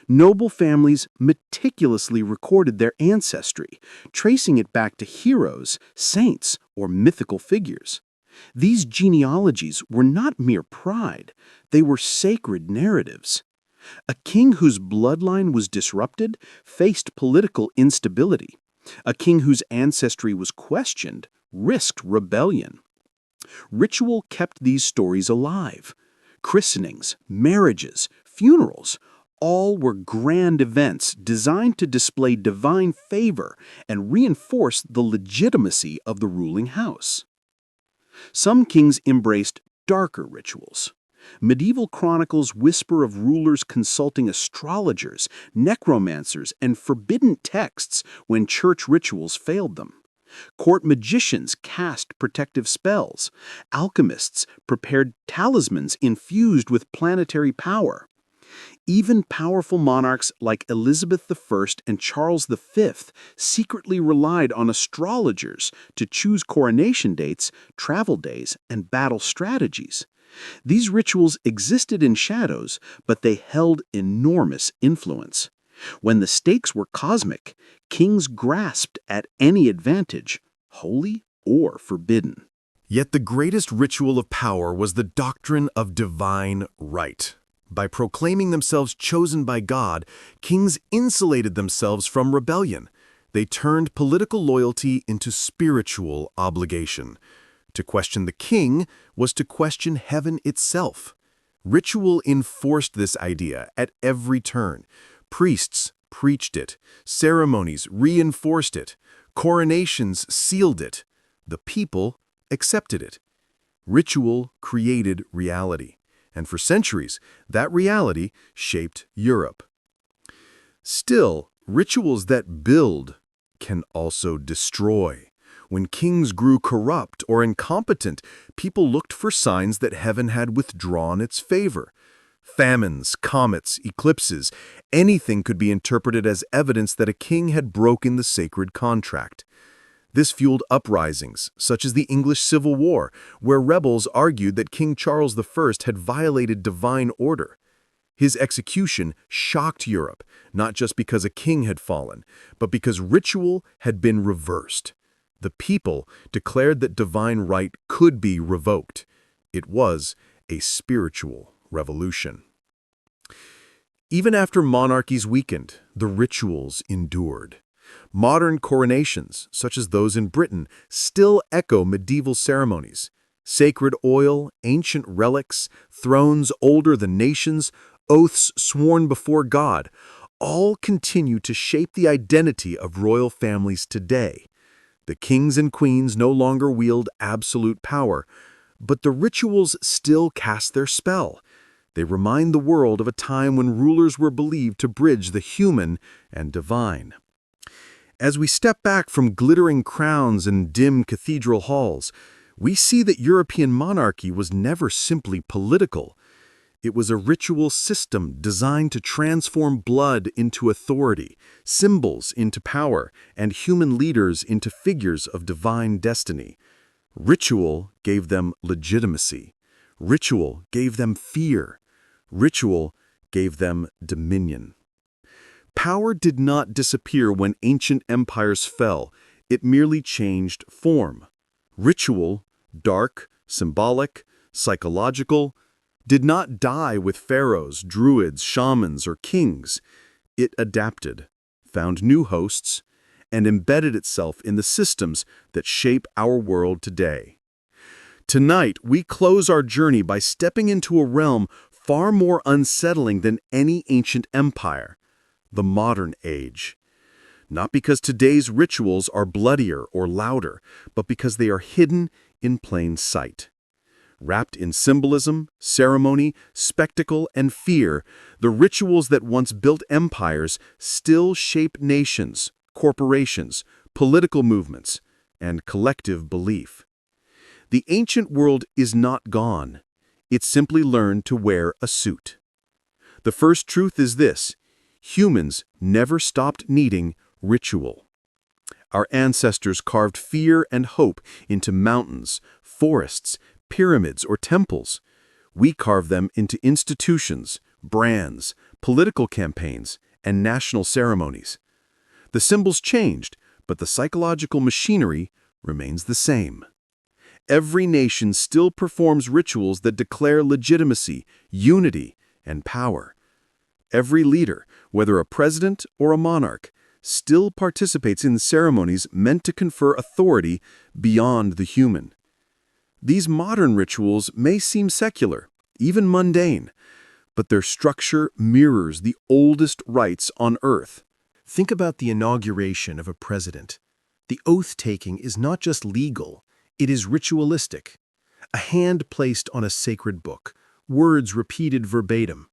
Noble families meticulously recorded their ancestry, tracing it back to heroes, saints, or mythical figures. These genealogies were not mere pride, they were sacred narratives. A king whose bloodline was disrupted faced political instability. A king whose ancestry was questioned risked rebellion. Ritual kept these stories alive. Christenings, marriages, funerals, all were grand events designed to display divine favor and reinforce the legitimacy of the ruling house. Some kings embraced darker rituals. Medieval chronicles whisper of rulers consulting astrologers, necromancers, and forbidden texts when church rituals failed them. Court magicians cast protective spells. Alchemists prepared talismans infused with planetary power. Even powerful monarchs like Elizabeth I and Charles V secretly relied on astrologers to choose coronation dates, travel days, and battle strategies. These rituals existed in shadows, but they held enormous influence. When the stakes were cosmic, kings grasped at any advantage, holy or forbidden. Yet the greatest ritual of power was the doctrine of divine right. By proclaiming themselves chosen by God, kings insulated themselves from rebellion. They turned political loyalty into spiritual obligation. To question the king was to question heaven itself. Ritual enforced this idea at every turn. Priests preached it. Ceremonies reinforced it. Coronations sealed it. The people accepted it. Ritual created reality. And for centuries, that reality shaped Europe. Still, rituals that build can also destroy. When kings grew corrupt or incompetent, people looked for signs that heaven had withdrawn its favor. Famines, comets, eclipses, anything could be interpreted as evidence that a king had broken the sacred contract. This fueled uprisings, such as the English Civil War, where rebels argued that King Charles I had violated divine order. His execution shocked Europe, not just because a king had fallen, but because ritual had been reversed. The people declared that divine right could be revoked. It was a spiritual revolution. Even after monarchies weakened, the rituals endured. Modern coronations, such as those in Britain, still echo medieval ceremonies. Sacred oil, ancient relics, thrones older than nations, oaths sworn before God, all continue to shape the identity of royal families today. The kings and queens no longer wield absolute power, but the rituals still cast their spell. They remind the world of a time when rulers were believed to bridge the human and divine. As we step back from glittering crowns and dim cathedral halls, we see that European monarchy was never simply political. It was a ritual system designed to transform blood into authority, symbols into power, and human leaders into figures of divine destiny. Ritual gave them legitimacy. Ritual gave them fear. Ritual gave them dominion. Power did not disappear when ancient empires fell. It merely changed form. Ritual, dark, symbolic, psychological, did not die with pharaohs, druids, shamans, or kings. It adapted, found new hosts, and embedded itself in the systems that shape our world today. Tonight, we close our journey by stepping into a realm far more unsettling than any ancient empire, the modern age. not because today's rituals are bloodier or louder, but because they are hidden in plain sight. Wrapped in symbolism, ceremony, spectacle, and fear, the rituals that once built empires still shape nations, corporations, political movements, and collective belief. The ancient world is not gone. It simply learned to wear a suit. The first truth is this: humans never stopped needing ritual. Our ancestors carved fear and hope into mountains, forests, pyramids, or temples. We carve them into institutions, brands, political campaigns, and national ceremonies. The symbols changed, but the psychological machinery remains the same. Every nation still performs rituals that declare legitimacy, unity, and power. Every leader, whether a president or a monarch, still participates in ceremonies meant to confer authority beyond the human. These modern rituals may seem secular, even mundane, but their structure mirrors the oldest rites on Earth. Think about the inauguration of a president. The oath-taking is not just legal, it is ritualistic. A hand placed on a sacred book, words repeated verbatim,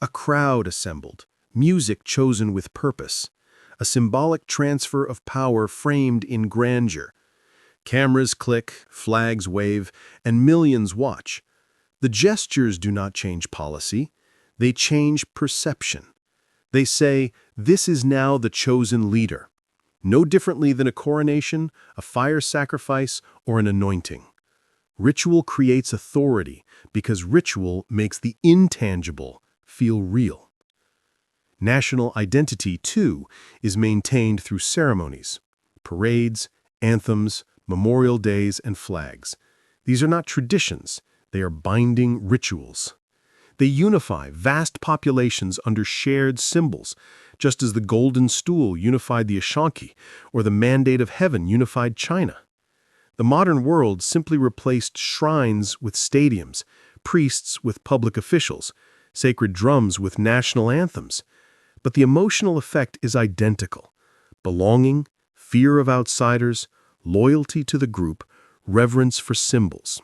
a crowd assembled, music chosen with purpose, a symbolic transfer of power framed in grandeur. Cameras click, flags wave, and millions watch. The gestures do not change policy, they change perception. They say, "This is now the chosen leader," no differently than a coronation, a fire sacrifice, or an anointing. Ritual creates authority because ritual makes the intangible feel real. National identity, too, is maintained through ceremonies, parades, anthems, memorial days, and flags. These are not traditions, they are binding rituals. They unify vast populations under shared symbols, just as the Golden Stool unified the Ashanti or the Mandate of Heaven unified China. The modern world simply replaced shrines with stadiums, priests with public officials, sacred drums with national anthems. But the emotional effect is identical: belonging, fear of outsiders, loyalty to the group, reverence for symbols.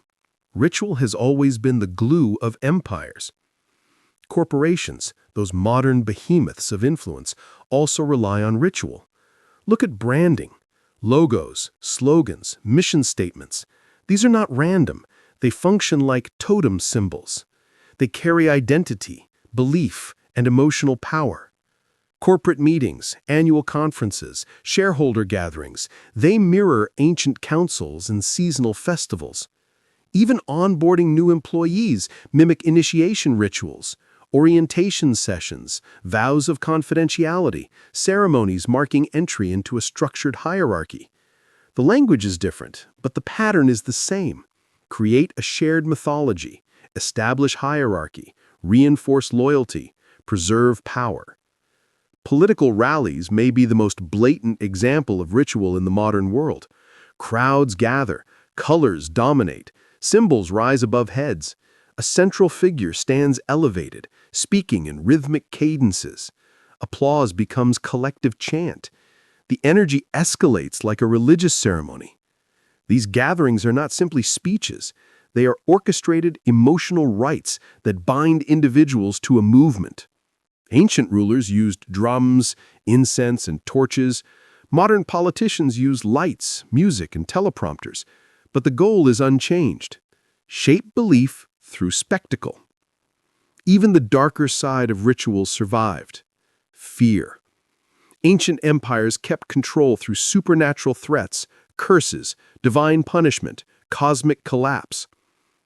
Ritual has always been the glue of empires. Corporations, those modern behemoths of influence, also rely on ritual. Look at branding, logos, slogans, mission statements. These are not random. They function like totem symbols. They carry identity, belief, and emotional power. Corporate meetings, annual conferences, shareholder gatherings, they mirror ancient councils and seasonal festivals. Even onboarding new employees mimic initiation rituals, orientation sessions, vows of confidentiality, ceremonies marking entry into a structured hierarchy. The language is different, but the pattern is the same. Create a shared mythology, establish hierarchy, reinforce loyalty, preserve power. Political rallies may be the most blatant example of ritual in the modern world. Crowds gather, colors dominate, symbols rise above heads. A central figure stands elevated, speaking in rhythmic cadences. Applause becomes collective chant. The energy escalates like a religious ceremony. These gatherings are not simply speeches. They are orchestrated emotional rites that bind individuals to a movement. Ancient rulers used drums, incense, and torches. Modern politicians use lights, music, and teleprompters. But the goal is unchanged: shape belief through spectacle. Even the darker side of rituals survived: fear. Ancient empires kept control through supernatural threats, curses, divine punishment, cosmic collapse.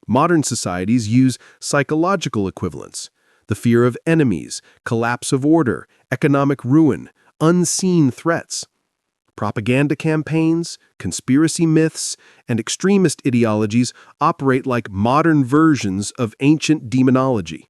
Modern societies use psychological equivalents: the fear of enemies, collapse of order, economic ruin, unseen threats. Propaganda campaigns, conspiracy myths, and extremist ideologies operate like modern versions of ancient demonology.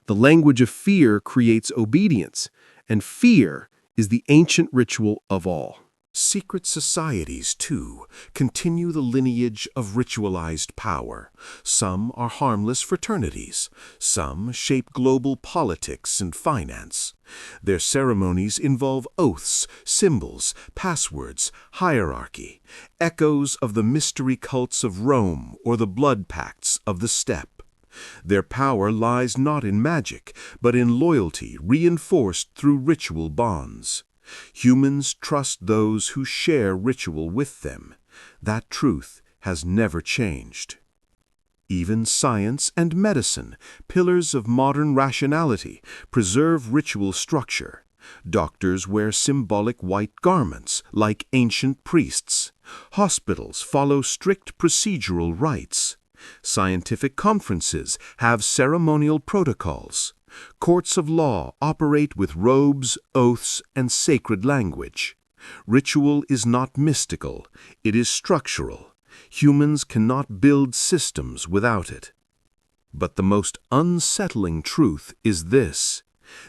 The language of fear creates obedience, and fear is the ancient ritual of all. Secret societies, too, continue the lineage of ritualized power. Some are harmless fraternities. Some shape global politics and finance. Their ceremonies involve oaths, symbols, passwords, hierarchy, echoes of the mystery cults of Rome or the blood pacts of the Steppe. Their power lies not in magic, but in loyalty reinforced through ritual bonds. Humans trust those who share ritual with them. That truth has never changed. Even science and medicine, pillars of modern rationality, preserve ritual structure. Doctors wear symbolic white garments, like ancient priests. Hospitals follow strict procedural rites. Scientific conferences have ceremonial protocols. Courts of law operate with robes, oaths, and sacred language. Ritual is not mystical, it is structural. Humans cannot build systems without it. But the most unsettling truth is this: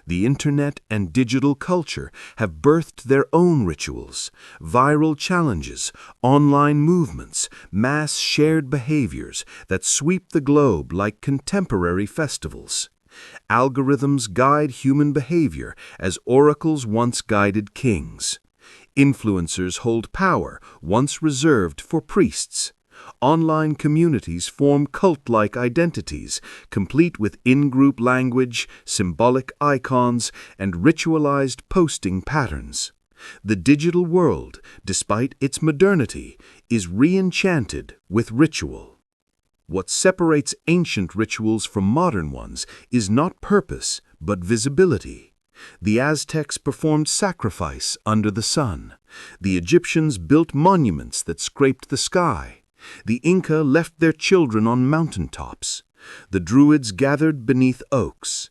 the internet and digital culture have birthed their own rituals, viral challenges, online movements, mass shared behaviors that sweep the globe like contemporary festivals. Algorithms guide human behavior as oracles once guided kings. Influencers hold power once reserved for priests. Online communities form cult-like identities, complete with in-group language, symbolic icons, and ritualized posting patterns. The digital world, despite its modernity, is re-enchanted with ritual. What separates ancient rituals from modern ones is not purpose, but visibility. The Aztecs performed sacrifice under the sun. The Egyptians built monuments that scraped the sky. The Inca left their children on mountaintops. The Druids gathered beneath oaks.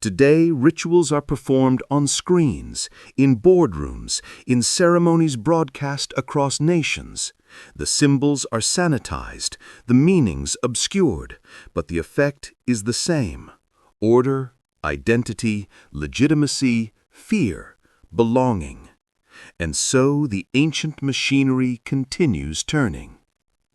Today, rituals are performed on screens, in boardrooms, in ceremonies broadcast across nations. The symbols are sanitized, the meanings obscured, but the effect is the same: order, identity, legitimacy, fear, belonging. And so the ancient machinery continues turning.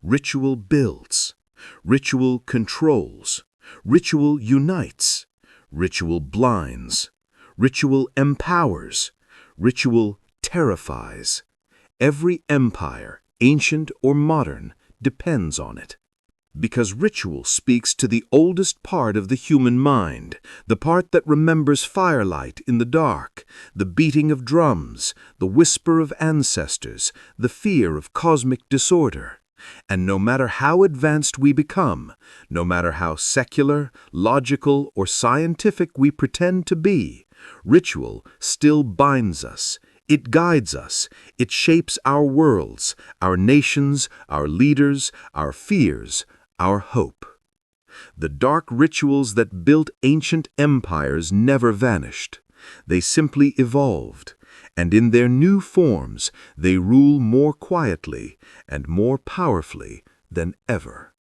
Ritual builds, ritual controls, ritual unites, ritual blinds, ritual empowers, ritual terrifies. Every empire, ancient or modern, depends on it. Because ritual speaks to the oldest part of the human mind, the part that remembers firelight in the dark, the beating of drums, the whisper of ancestors, the fear of cosmic disorder. And no matter how advanced we become, no matter how secular, logical, or scientific we pretend to be, ritual still binds us. It guides us. It shapes our worlds, our nations, our leaders, our fears, our hope. The dark rituals that built ancient empires never vanished. They simply evolved, and in their new forms they rule more quietly and more powerfully than ever.